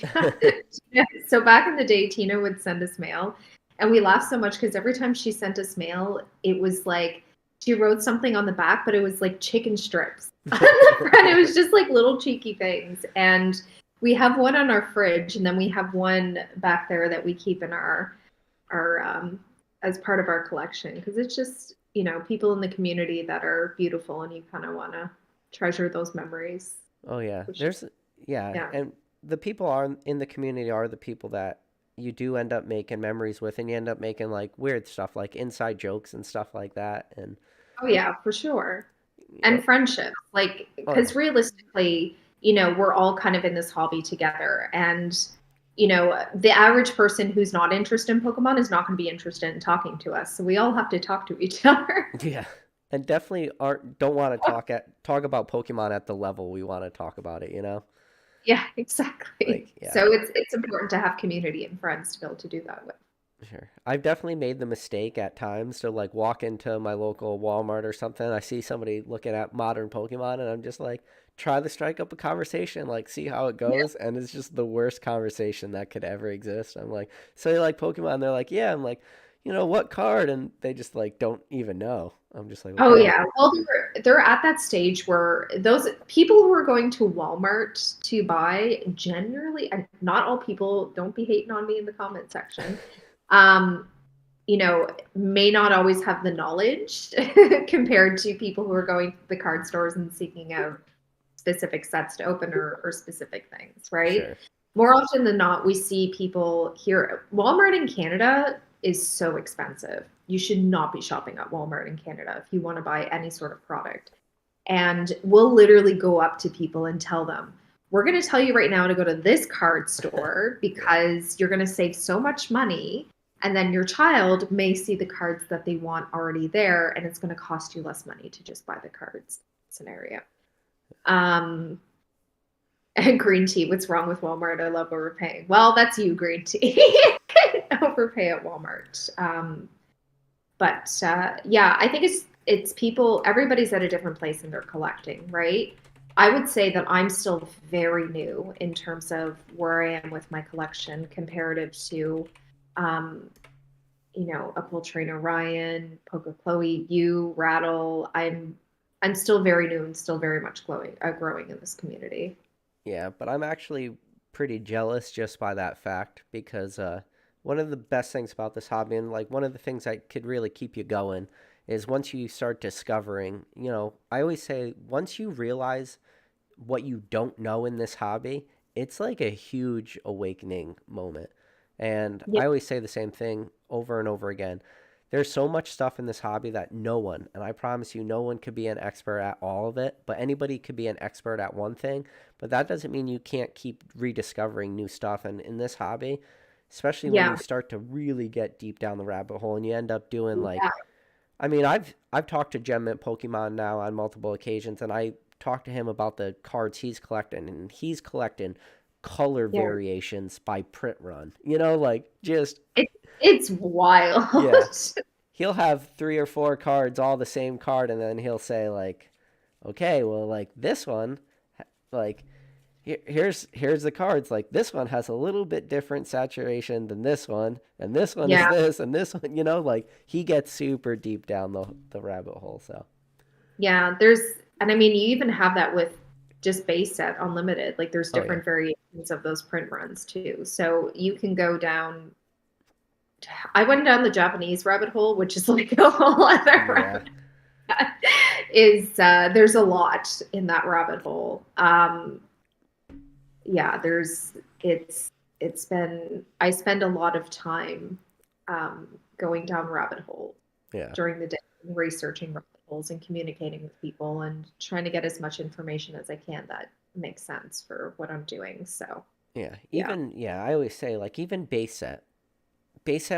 So back in the day, Tina would send us mail, and we laughed so much because every time she sent us mail, it was like she wrote something on the back, but it was like chicken strips on the front. It was just like little cheeky things. And we have one on our fridge, and then we have one back there that we keep in our as part of our collection because it's just, people in the community that are beautiful and you kind of want to treasure those memories. oh yeah, Which, there's yeah, yeah. and the people are in the community are the people that you do end up making memories with, and you end up making like weird stuff, like inside jokes and stuff like that, and Oh yeah, for sure. oh, And friendships, like, oh yeah, because realistically, we're all kind of in this hobby together. And, the average person who's not interested in Pokemon is not going to be interested in talking to us. So we all have to talk to each other. yeah, and definitely aren't don't want to talk about Pokemon at the level we want to talk about it, you know? Yeah, exactly. Like, yeah, So it's important to have community and friends to be able to do that with. sure. I've definitely made the mistake at times to like walk into my local Walmart or something. I see somebody looking at modern Pokemon, and I'm just like, try to strike up a conversation, like see how it Yeah. goes. And it's just the worst conversation that could ever exist. I'm like, so you like Pokemon? They're like, yeah. I'm like, what card? And they just like don't even know. I'm just like, Oh okay. yeah. Well, they're at that stage where those people who are going to Walmart to buy generally, and not all people, don't be hating on me in the comment section, um, may not always have the knowledge compared to people who are going to the card stores and seeking out specific sets to open or specific things, right? Sure. More often than not, we see people here. Walmart in Canada is so expensive. You should not be shopping at Walmart in Canada if you want to buy any sort of product. And we'll literally go up to people and tell them, we're going to tell you right now to go to this card store Yeah. because you're going to save so much money. And then your child may see the cards that they want already there, and it's going to cost you less money to just buy the cards scenario. Um, and green tea. What's wrong with Walmart? I love overpaying. Well, that's you, green tea. Overpay at Walmart. But yeah, I think it's people. Everybody's at a different place in their collecting, right? I would say that I'm still very new in terms of where I am with my collection comparative to, um, a cool trainer Ryan, Poca Chloe, you, Rattle. I'm still very new and still very much growing in this community. Yeah, but I'm actually pretty jealous just by that fact because one of the best things about this hobby and like one of the things that could really keep you going is once you start discovering, I always say once you realize what you don't know in this hobby, it's like a huge awakening moment. And Yeah. I always say the same thing over and over again. There's so much stuff in this hobby that no one, and I promise you, no one could be an expert at all of it, but anybody could be an expert at one thing. But that doesn't mean you can't keep rediscovering new stuff. And in this hobby, especially when you Yeah. start to really get deep down the rabbit hole and you end up doing like, Yeah. I mean, I've talked to Gem Mint Pokemon now on multiple occasions, and I talked to him about the cards he's collecting, and he's collecting color Yeah. variations by print run. You know, like just It, it's wild. yeah, he'll have three or four cards, all the same card, and then he'll say like, okay, well, like this one, like here's the cards. Like this one has a little bit different saturation than this one, and this one is Yeah. this, and this one, you know, like he gets super deep down the rabbit hole. So Yeah. And I mean, you even have that with just base set unlimited. Like there's oh yeah, different variations of those print runs too. So you can go down. I went down the Japanese rabbit hole, which is like a whole other yeah, rabbit. Is there's a lot in that rabbit hole. Yeah, it's been I spend a lot of time going down rabbit holes yeah, during the day, researching rabbit holes and communicating with people and trying to get as much information as I can that makes sense for what I'm doing. So yeah. yeah. Even yeah, I always say like even base set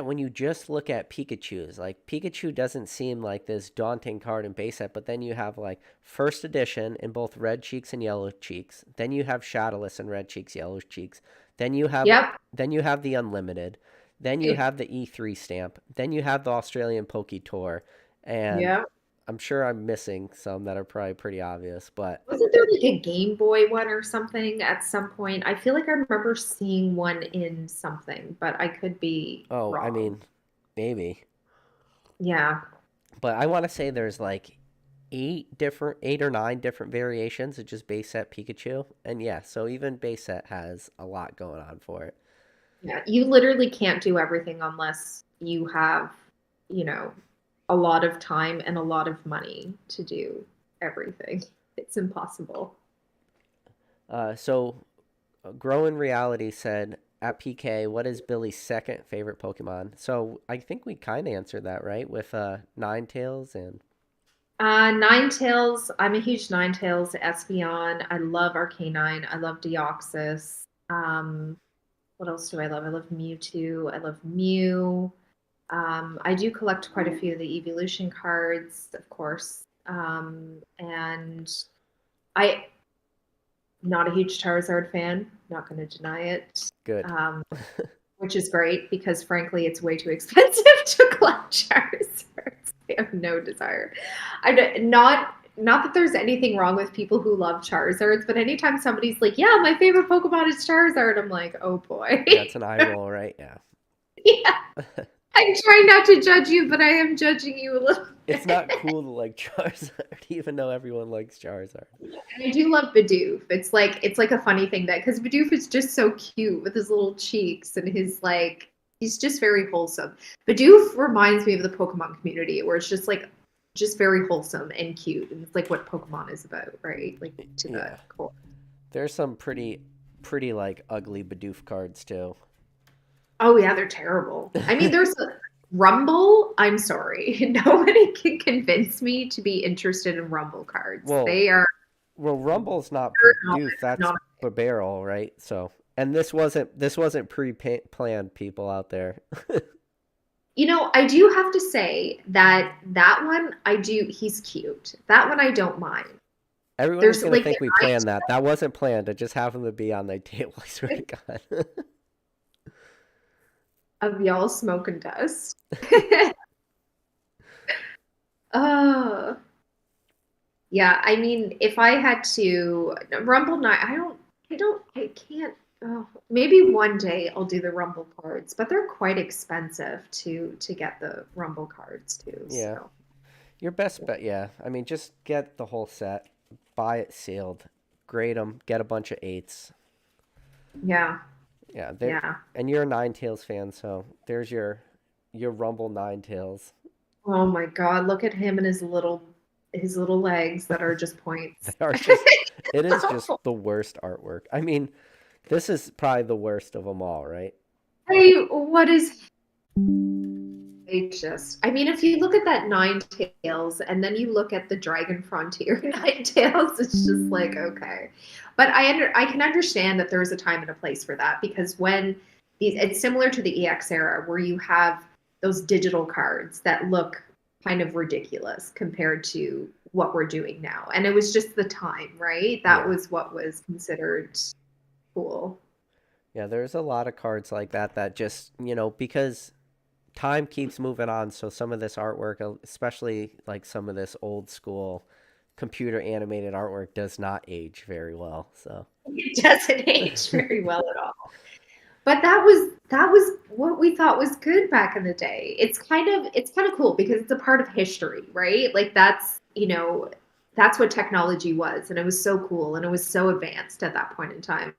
when you just look at Pikachu's, like Pikachu doesn't seem like this daunting card in base set, but then you have like first edition in both red cheeks and yellow cheeks. Then you have Shadowless in red cheeks, yellow cheeks. Then you have Yep. then you have the unlimited. Then you have the E3 stamp. Then you have the Australian Poke Tour. And Yeah. I'm sure I'm missing some that are probably pretty obvious, but Wasn't there like a Game Boy one or something at some point? I feel like I remember seeing one in something, but I could be oh, I wrong. mean, maybe. Yeah. But I want to say there's like eight or nine different variations of just base set Pikachu. And yeah, so even base set has a lot going on for it. Yeah. You literally can't do everything unless you have, you know, a lot of time and a lot of money to do everything. It's impossible. So Grow in Reality said at PK, what is Billie's second favorite Pokemon? So I think we kind of answered that, right? With Ninetales and Ninetales. I'm a huge Ninetales Espeon. I love Arcanine. I love Deoxys. What else do I love? I love Mewtwo. I love Mew. I do collect quite a few of the evolution cards, of course. And I not a huge Charizard fan, not going to deny it. good. Um, which is great because frankly, it's way too expensive to collect Charizards. I have no desire. Not that there's anything wrong with people who love Charizards, but anytime somebody's like, "Yeah, my favorite Pokemon is Charizard," I'm like, "Oh boy." Yeah, it's an eye roll, right? Yeah. Yeah, I'm trying not to judge you, but I am judging you a little It's not bit. cool to like Charizard, even though everyone likes Charizard. And I do love Bidoof. It's like a funny thing that because Bidoof is just so cute with his little cheeks and his like he's just very wholesome. Bidoof reminds me of the Pokemon community where it's just like just very wholesome and cute and it's like what Pokemon is about, right? Like to the Yeah. core. There's some pretty like ugly Bidoof cards too. Oh yeah, they're terrible. I mean, there's a Rumble. I'm sorry, nobody can convince me to be interested in Rumble cards. Well, They are well, Rumble's not they're not, Bidoof, that's not Barrel, right? So, and this wasn't pre-planned people out there. I do have to say that that one I do he's cute. That one I don't mind. Everyone is There's gonna like think we planned that. That wasn't planned. It just happened to be on the table. I swear to God. of y'all smoking dust. Oh, yeah. I mean, if I had to Rumble Night, I can't. Oh, maybe one day I'll do the Rumble cards, but they're quite expensive to get the Rumble cards too. Yeah, So your best bet. Yeah, I mean, just get the whole set, buy it sealed, grade them, get a bunch of eights. yeah, Yeah, there. yeah. And you're a Ninetales fan, so there's your Rumble Ninetales. Oh my God, look at him and his little legs that are just They points. are just. It is just the worst artwork. I mean, This is probably the worst of them all, right? Hey, what is I mean, if you look at that Nine Tails and then you look at the Dragon Frontier Nine Tails, it's just like, okay. But I can understand that there is a time and a place for that because when it's similar to the EX era where you have those digital cards that look kind of ridiculous compared to what we're doing now. And it was just the time, right? That Yeah. was what was considered cool. Yeah, there's a lot of cards like that that just, because time keeps moving on, so some of this artwork, especially like some of this old school computer animated artwork, does not age very well. So, It doesn't age very well at all. But that was what we thought was good back in the day. It's kind of cool because it's a part of history, right? Like that's what technology was, and it was so cool and it was so advanced at that point in time.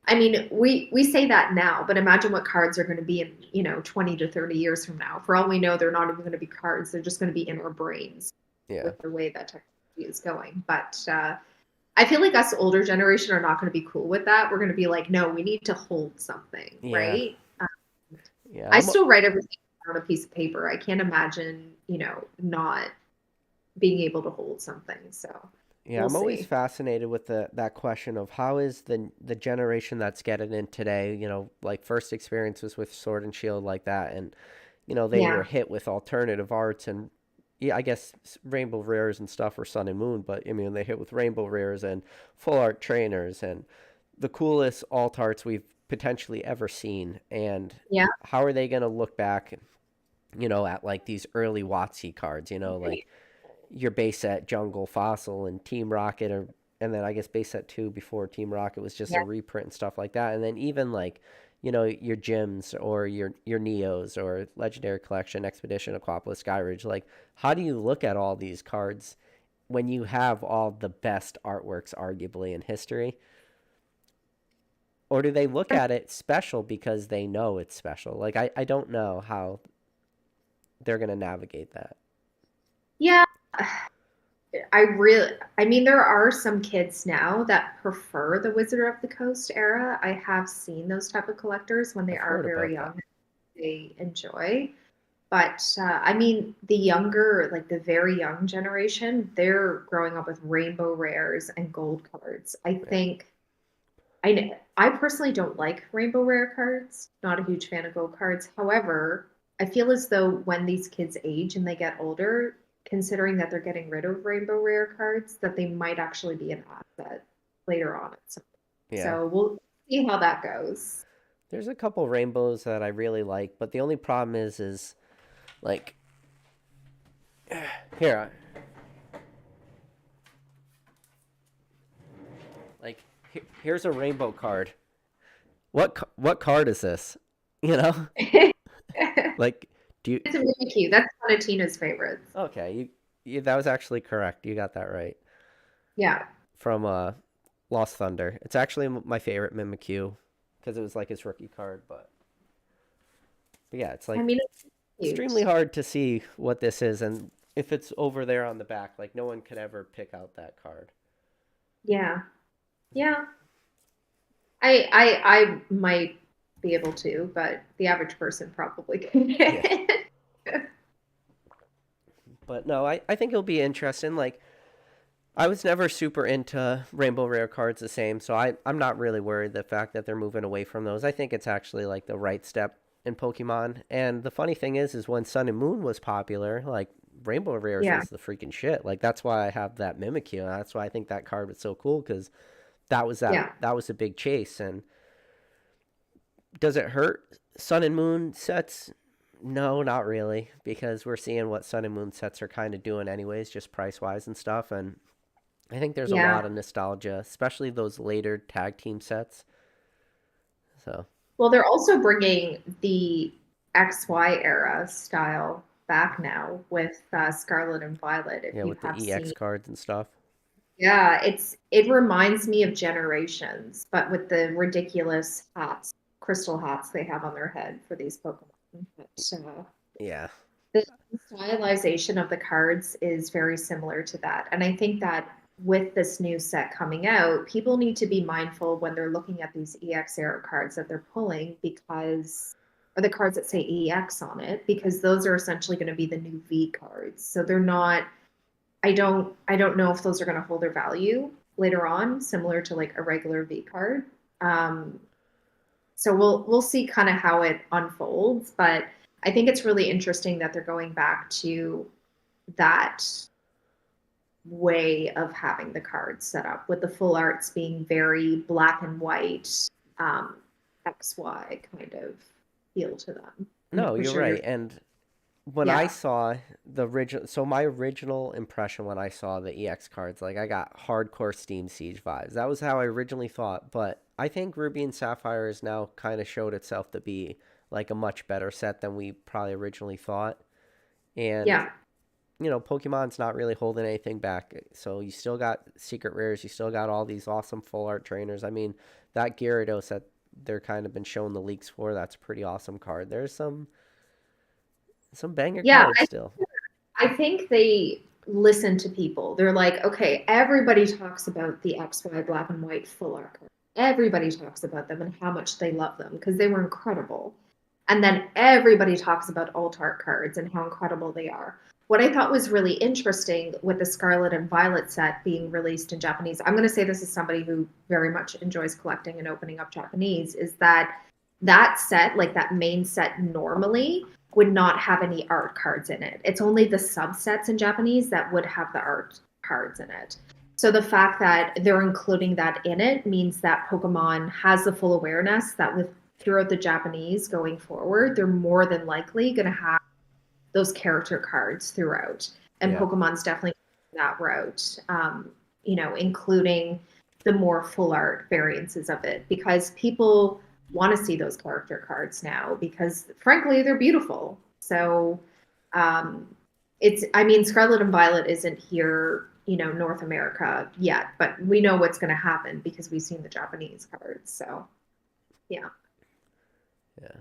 I mean, we say that now, but imagine what cards are going to be in, 20 to 30 years from now. For all we know, they're not even going to be cards. They're just going to be in our brains yeah. with the way that technology is going. But I feel like us older generation are not going to be cool with that. We're going to be like, no, we need to hold something, Yeah. right? Yeah. I still write everything on a piece of paper. I can't imagine, not being able to hold something. So Yeah, we'll I'm always see. fascinated with that question of how is the generation that's getting in today, like first experiences with Sword and Shield like that, and they were Yeah. hit with alternative arts and yeah, I guess Rainbow Rares and stuff or Sun and Moon, but I mean they hit with Rainbow Rares and full art trainers and the coolest alt arts we've potentially ever seen. And Yeah. how are they going to look back, at like these early WotC cards, like your base set Jungle Fossil and Team Rocket, or and then I guess base set 2 before Team Rocket was just Yeah. a reprint and stuff like that. And then even like, your Gyms or your Neos or Legendary Collection, Expedition, Aquapolis, Skyridge. Like, how do you look at all these cards when you have all the best artworks arguably in history? Or do they look at it special because they know it's special? Like, I don't know how they're going to navigate that. Yeah. I mean, there are some kids now that prefer the Wizard of the Coast era. I have seen those type of collectors when they I've are heard very about that. young, they enjoy. But I mean, the younger, like the very young generation, they're growing up with rainbow rares and gold cards. I Yeah. think I personally don't like rainbow rare cards. Not a huge fan of gold cards. However, I feel as though when these kids age and they get older, considering that they're getting rid of rainbow rare cards, that they might actually be an asset later on at some point. Yeah. So we'll see how that goes. There's a couple rainbows that I really like, but the only problem is like here, like here's a rainbow card. What card is this? You know, like do you? It's really cute. That's one of Tina's favorites. Okay, you that was actually correct. You got that right Yeah. from Lost Thunder. It's actually my favorite Mimikyu because it was like his rookie card, but yeah, it's I like mean, it's extremely cute. hard to see what this is, and if it's over there on the back, like no one could ever pick out that card. Yeah. Yeah. I might be able to, but the average person probably Yeah. can. But no, I think it'll be interesting. Like, I was never super into Rainbow Rare cards the same, so I'm not really worried the fact that they're moving away from those. I think it's actually like the right step in Pokemon. And the funny thing is when Sun and Moon was popular, like Rainbow Rares Yeah. was the freaking shit. Like that's why I have that Mimikyu, and that's why I think that card was so cool because Yeah. that was a big chase. And does it hurt Sun and Moon sets? No, not really, because we're seeing what Sun and Moon sets are kind of doing anyways, just price wise and stuff. And I think there's a Yeah. lot of nostalgia, especially those later tag team sets. So Well, they're also bringing the XY era style back now with Scarlet and Violet. If yeah, you with the have EX seen, cards and stuff. yeah, it reminds me of Generations, but with the ridiculous hats, crystal hats they have on their head for these Pokemon. But, Yeah, the stylization of the cards is very similar to that, and I think that. with this new set coming out, people need to be mindful when they're looking at these EX era cards that they're pulling because, or the cards that say EX on it, because those are essentially going to be the new V cards. So they're not, I don't know if those are going to hold their value later on, similar to like a regular V card. Um, so we'll see kind of how it unfolds, but I think it's really interesting that they're going back to that way of having the cards set up with the full arts being very black and white, um, XY kind of feel to them. I'm No, you're sure you're, right. And when I yeah, saw the original, so my original impression when I saw the EX cards, like I got hardcore Steam Siege vibes. That was how I originally thought. But I think Ruby and Sapphire has now kind of showed itself to be like a much better set than we probably originally thought. And yeah, Pokemon's not really holding anything back. So you still got secret rares, you still got all these awesome full art trainers. I mean, that Gyarados that they're kind of been showing the leaks for, that's a pretty awesome card. There's some banger yeah. cards still. I think they listen to people. They're like, okay, everybody talks about the XY black and white full art cards. Everybody talks about them and how much they love them because they were incredible. And then everybody talks about alt art cards and how incredible they are. What I thought was really interesting with the Scarlet and Violet set being released in Japanese, I'm going to say this as somebody who very much enjoys collecting and opening up Japanese, is that that set, like that main set normally, would not have any art cards in it. It's only the subsets in Japanese that would have the art cards in it. So the fact that they're including that in it means that Pokemon has the full awareness that with throughout the Japanese going forward, they're more than likely going to have those character cards throughout. And Yeah. Pokemon's definitely that route, including the more full art variances of it because people want to see those character cards now because frankly they're beautiful. So um, I mean, Scarlet and Violet isn't here, North America yet, but we know what's going to happen because we've seen the Japanese cards. So yeah. Yeah.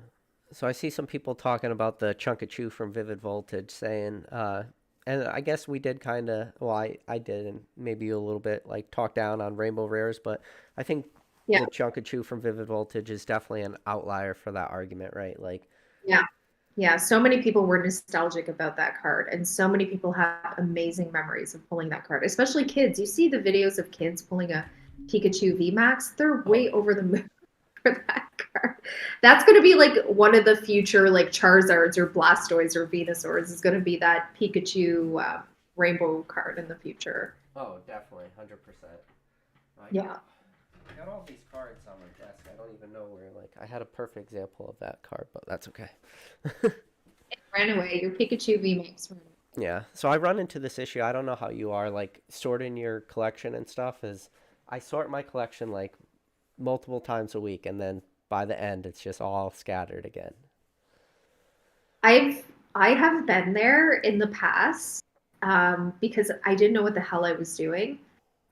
So I see some people talking about the Chunkachu from Vivid Voltage saying, and I guess we did kind of, well, I did, and maybe you a little bit, like talk down on Rainbow Rares, but I think Yeah. the Chunkachu from Vivid Voltage is definitely an outlier for that argument, right? Like, Yeah. Yeah, so many people were nostalgic about that card, and so many people have amazing memories of pulling that card, especially kids. You see the videos of kids pulling a Pikachu VMAX, they're oh way over the moon for that card. That's going to be like one of the future like Charizards or Blastoise or Venusaurs is going to be that Pikachu rainbow card in the future. Oh, definitely, 100%. Yeah. I got all these cards on my desk. I don't even know where. Like, I had a perfect example of that card, but that's okay. It ran away. Your Pikachu VMAX ran away. Yeah. So I run into this issue. I don't know how you are, like, sorting your collection and stuff. Is I sort my collection like multiple times a week, and then by the end, it's just all scattered again. I've I have been there in the past because I didn't know what the hell I was doing,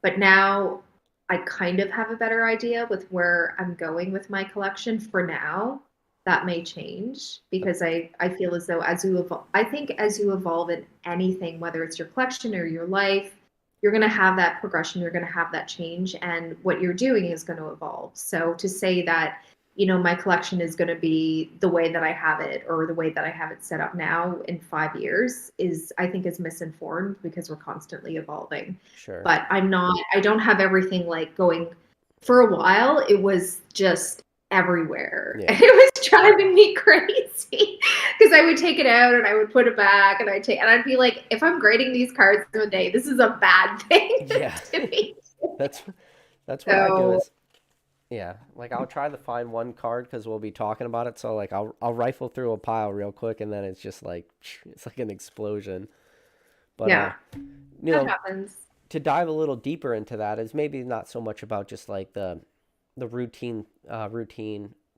but now I kind of have a better idea with where I'm going with my collection for now. That may change because I feel as though as you evolve, I think as you evolve in anything, whether it's your collection or your life, you're going to have that progression, you're going to have that change, and what you're doing is going to evolve. So to say that my collection is going to be the way that I have it or the way that I have it set up now in 5 years is, I think, is misinformed because we're constantly evolving. Sure. But I don't have everything like going for a while. It was just everywhere. Yeah. And it was driving me crazy because I would take it out and I would put it back and I'd be like, if I'm grading these cards in a day, this is a bad thing Yeah. to me. that's that's what I do. So Is yeah, like I'll try to find one card because we'll be talking about it. So like I'll rifle through a pile real quick, and then it's just like it's like an explosion. But yeah, you that know, happens. to dive a little deeper into that is maybe not so much about just like the routine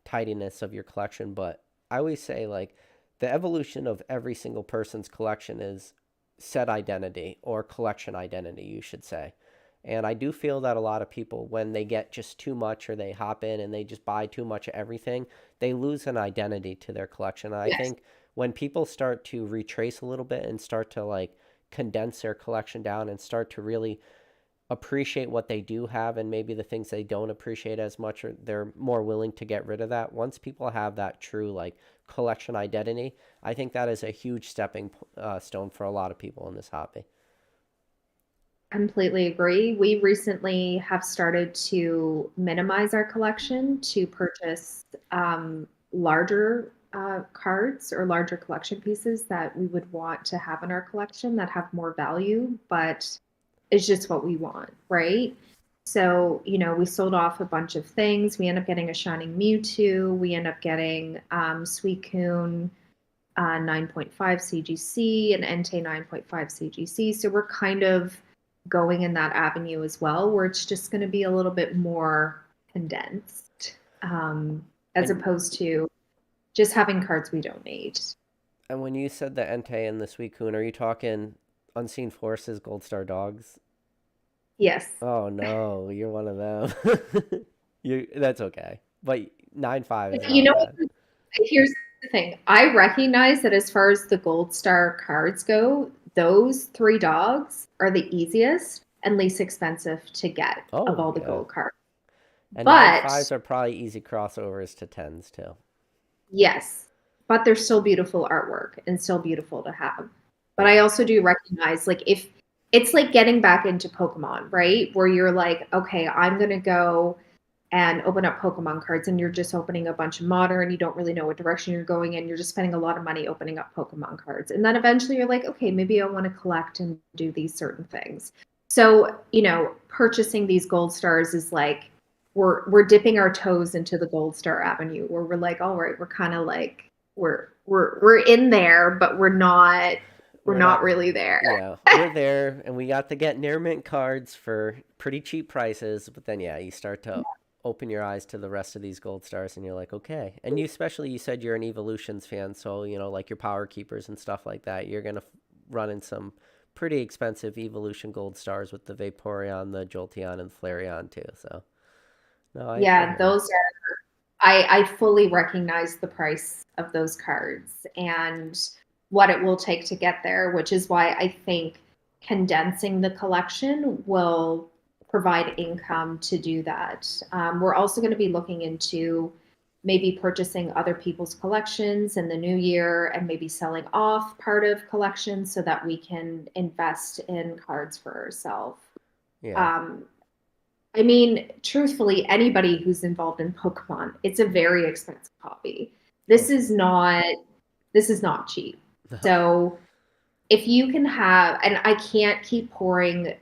tidiness of your collection, but I always say like the evolution of every single person's collection is set identity or collection identity, you should say. And I do feel that a lot of people, when they get just too much or they hop in and they just buy too much of everything, they lose an identity to their collection. And I Yes. think when people start to retrace a little bit and start to like condense their collection down and start to really appreciate what they do have, and maybe the things they don't appreciate as much, or they're more willing to get rid of that. Once people have that true like collection identity, I think that is a huge stepping stone for a lot of people in this hobby. Completely agree. We recently have started to minimize our collection to purchase larger cards or larger collection pieces that we would want to have in our collection that have more value, but it's just what we want, right? So, we sold off a bunch of things. We end up getting a Shining Mewtwo. We end up getting Suicune 9.5 CGC and Entei 9.5 CGC. So we're kind of going in that avenue as well, where it's just going to be a little bit more condensed, as And opposed to just having cards we don't need. and when you said the Entei and the Suicune, are you talking Unseen Forces, Gold Star Dogs? Yes. Oh no, you're one of them. You that's okay. But 9.5 is You not know, bad. here's the thing. I recognize that as far as the gold star cards go, those three dogs are the easiest and least expensive to get of Oh, all the yeah. gold cards. And nine But fives are probably easy crossovers to tens too. yes, but they're still beautiful artwork and still beautiful to have. But I Yeah. also do recognize, like, if it's like getting back into Pokemon, right? Where you're like, okay, I'm gonna go and open up Pokemon cards, and you're just opening a bunch of modern, you don't really know what direction you're going in, you're just spending a lot of money opening up Pokemon cards. And then eventually you're like, okay, maybe I want to collect and do these certain things. So, purchasing these gold stars is like we're dipping our toes into the gold star avenue where we're like, all right, we're kind of like we're in there, but we're We're not not, really there. yeah, we're there and we got to get near mint cards for pretty cheap prices. But then, yeah, you start to open your eyes to the rest of these gold stars and you're like, okay. And you, especially, you said you're an Evolutions fan. So, like your Power Keepers and stuff like that, you're going to run in some pretty expensive Evolution gold stars with the Vaporeon, the Jolteon, and Flareon too. So, no, I Yeah, hear you. those are I fully recognize the price of those cards and what it will take to get there, which is why I think condensing the collection will provide income to do that. We're also going to be looking into maybe purchasing other people's collections in the new year and maybe selling off part of collections so that we can invest in cards for ourselves. Yeah. Um, I mean, truthfully, anybody who's involved in Pokemon, it's a very expensive hobby. Oh, This is not this is not cheap. no. So if you can have, and I can't keep pouring,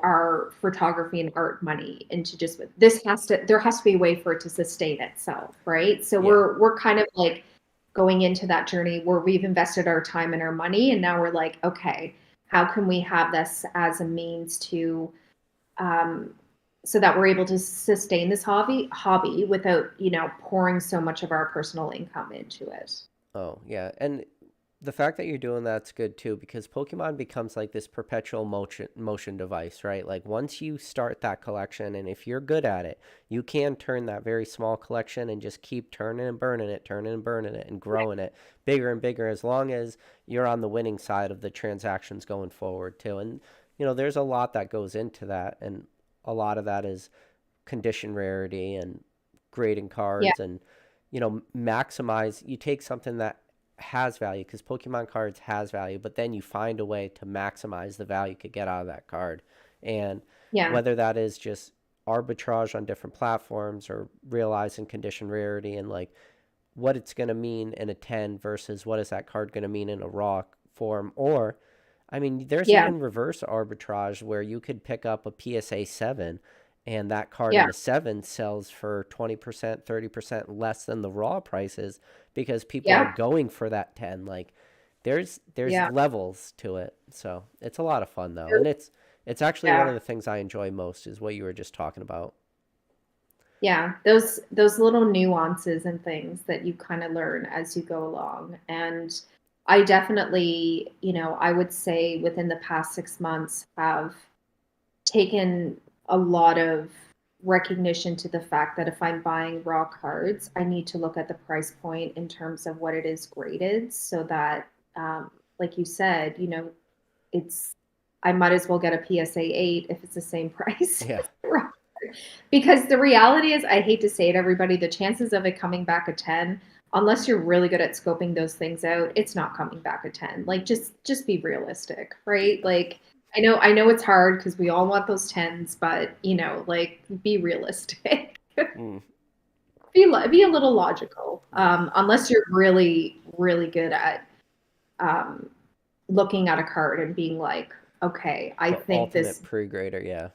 our photography and art money into just there has to be a way for it to sustain itself, right? So Yeah. we're kind of like going into that journey where we've invested our time and our money, and now we're like, okay, how can we have this as a means to um, so that we're able to sustain this hobby without pouring so much of our personal income into it. Oh, yeah. And the fact that you're doing that's good too, because Pokemon becomes like this perpetual motion device, right? Like once you start that collection, and if you're good at it, you can turn that very small collection and just keep turning and burning it, turning and burning it, and growing it bigger and bigger as long as you're on the winning side of the transactions going forward too. And there's a lot that goes into that, and a lot of that is condition rarity and grading Yeah, cards and maximize. You take something that has value, because Pokemon cards has value, but then you find a way to maximize the value you could get out of that card. And yeah, whether that is just arbitrage on different platforms or realizing condition rarity and like what it's going to mean in a 10 versus what is that card going to mean in a raw form. Or I mean, there's yeah, even reverse arbitrage where you could pick up a PSA 7 and that card in yeah, a 7 sells for 20%, 30% less than the raw prices because people are yeah, going for that 10. Like there's yeah, levels to it. So, it's a lot of fun though. And it's actually one yeah, of the things I enjoy most is what you were just talking about. yeah. Those little nuances and things that you kind of learn as you go along. And I definitely, I would say within the past 6 months have taken a lot of recognition to the fact that if I'm buying raw cards, I need to look at the price point in terms of what it is graded so that, like you said, it's I might as well get a PSA 8 if it's the same price. Yeah. Because the reality is, I hate to say it, everybody, the chances of it coming back a 10, unless you're really good at scoping those things out, it's not coming back a 10. Like just be realistic, right? Like I know it's hard because we all want those 10s, but like be realistic. Mm, Be a little logical. yeah. Unless you're really, really good at um, looking at a card and being like, okay, I The think ultimate this, pre-grader, yeah.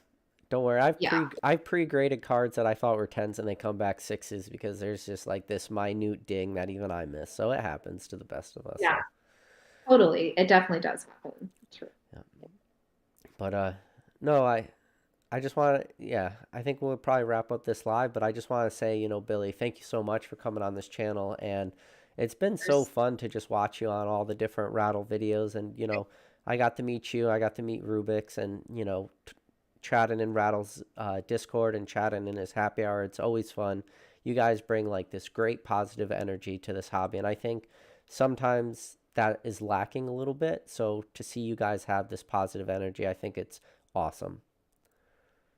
Don't worry, yeah, I've pre-graded cards that I thought were tens and they come back sixes because there's just like this minute ding that even I miss. So it happens to the best of us. yeah, So totally. It definitely does happen. True. yeah. But no, I just want to, yeah, I think we'll probably wrap up this live, but I just want to say, Billie, thank you so much for coming on this channel. And it's been so fun to just watch you on all the different rattle videos. And, I got to meet you, I got to meet Rubix and, chatting in Rattle's Discord and chatting in his happy hour. It's always fun. You guys bring like this great positive energy to this hobby. And I think sometimes that is lacking a little bit. So to see you guys have this positive energy, I think it's awesome.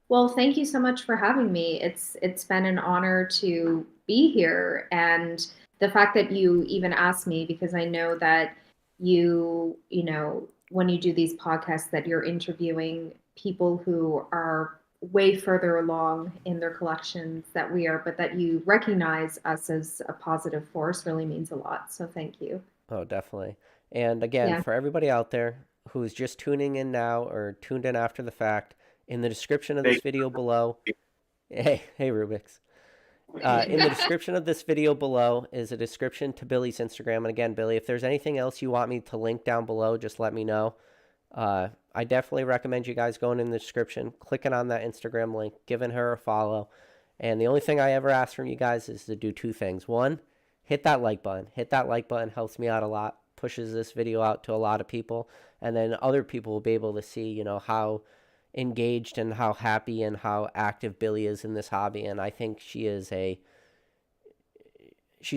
Well, thank you so much for having me. It's been an honor to be here, and the fact that you even asked me, because I know that when you do these podcasts that you're interviewing people who are way further along in their collections that we are, but that you recognize us as a positive force really means a lot. So thank you. Oh, definitely. And again, Yeah. for everybody out there who's just tuning in now or tuned in after the fact, in the description of this video below, hey, Rubix. In the description of this video below is a description to Billie's Instagram. And again, Billie, if there's anything else you want me to link down below, just let me know. I definitely recommend you guys going in the description, clicking on that Instagram link, giving her a follow. And the only thing I ever ask from you guys is to do two things. One, hit that like button. Hit that like button helps me out a lot, pushes this video out to a lot of people. And then other people will be able to see, how engaged and how happy and how active Billie is in this hobby. And I think she's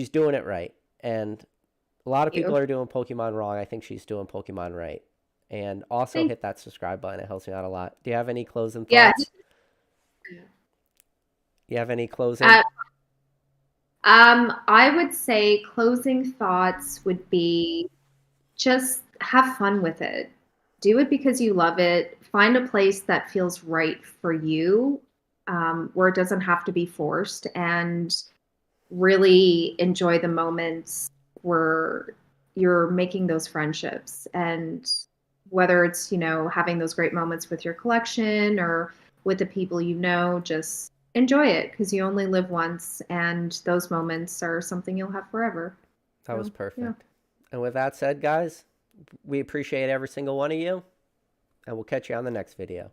doing it right. And a lot of Thank people you. are doing Pokemon wrong. I think she's doing Pokemon right. And also Thank hit that subscribe button. It helps me out a lot. Do you have any closing Yeah. thoughts? You have any closing? Uh, I would say closing thoughts would be just have fun with it. Do it because you love it. Find a place that feels right for you, where it doesn't have to be forced, and really enjoy the moments where you're making those friendships. And whether it's, having those great moments with your collection or with the people just enjoy it because you only live once, and those moments are something you'll have forever. That was So, yeah. perfect. And with that said, guys, we appreciate every single one of you, and we'll catch you on the next video.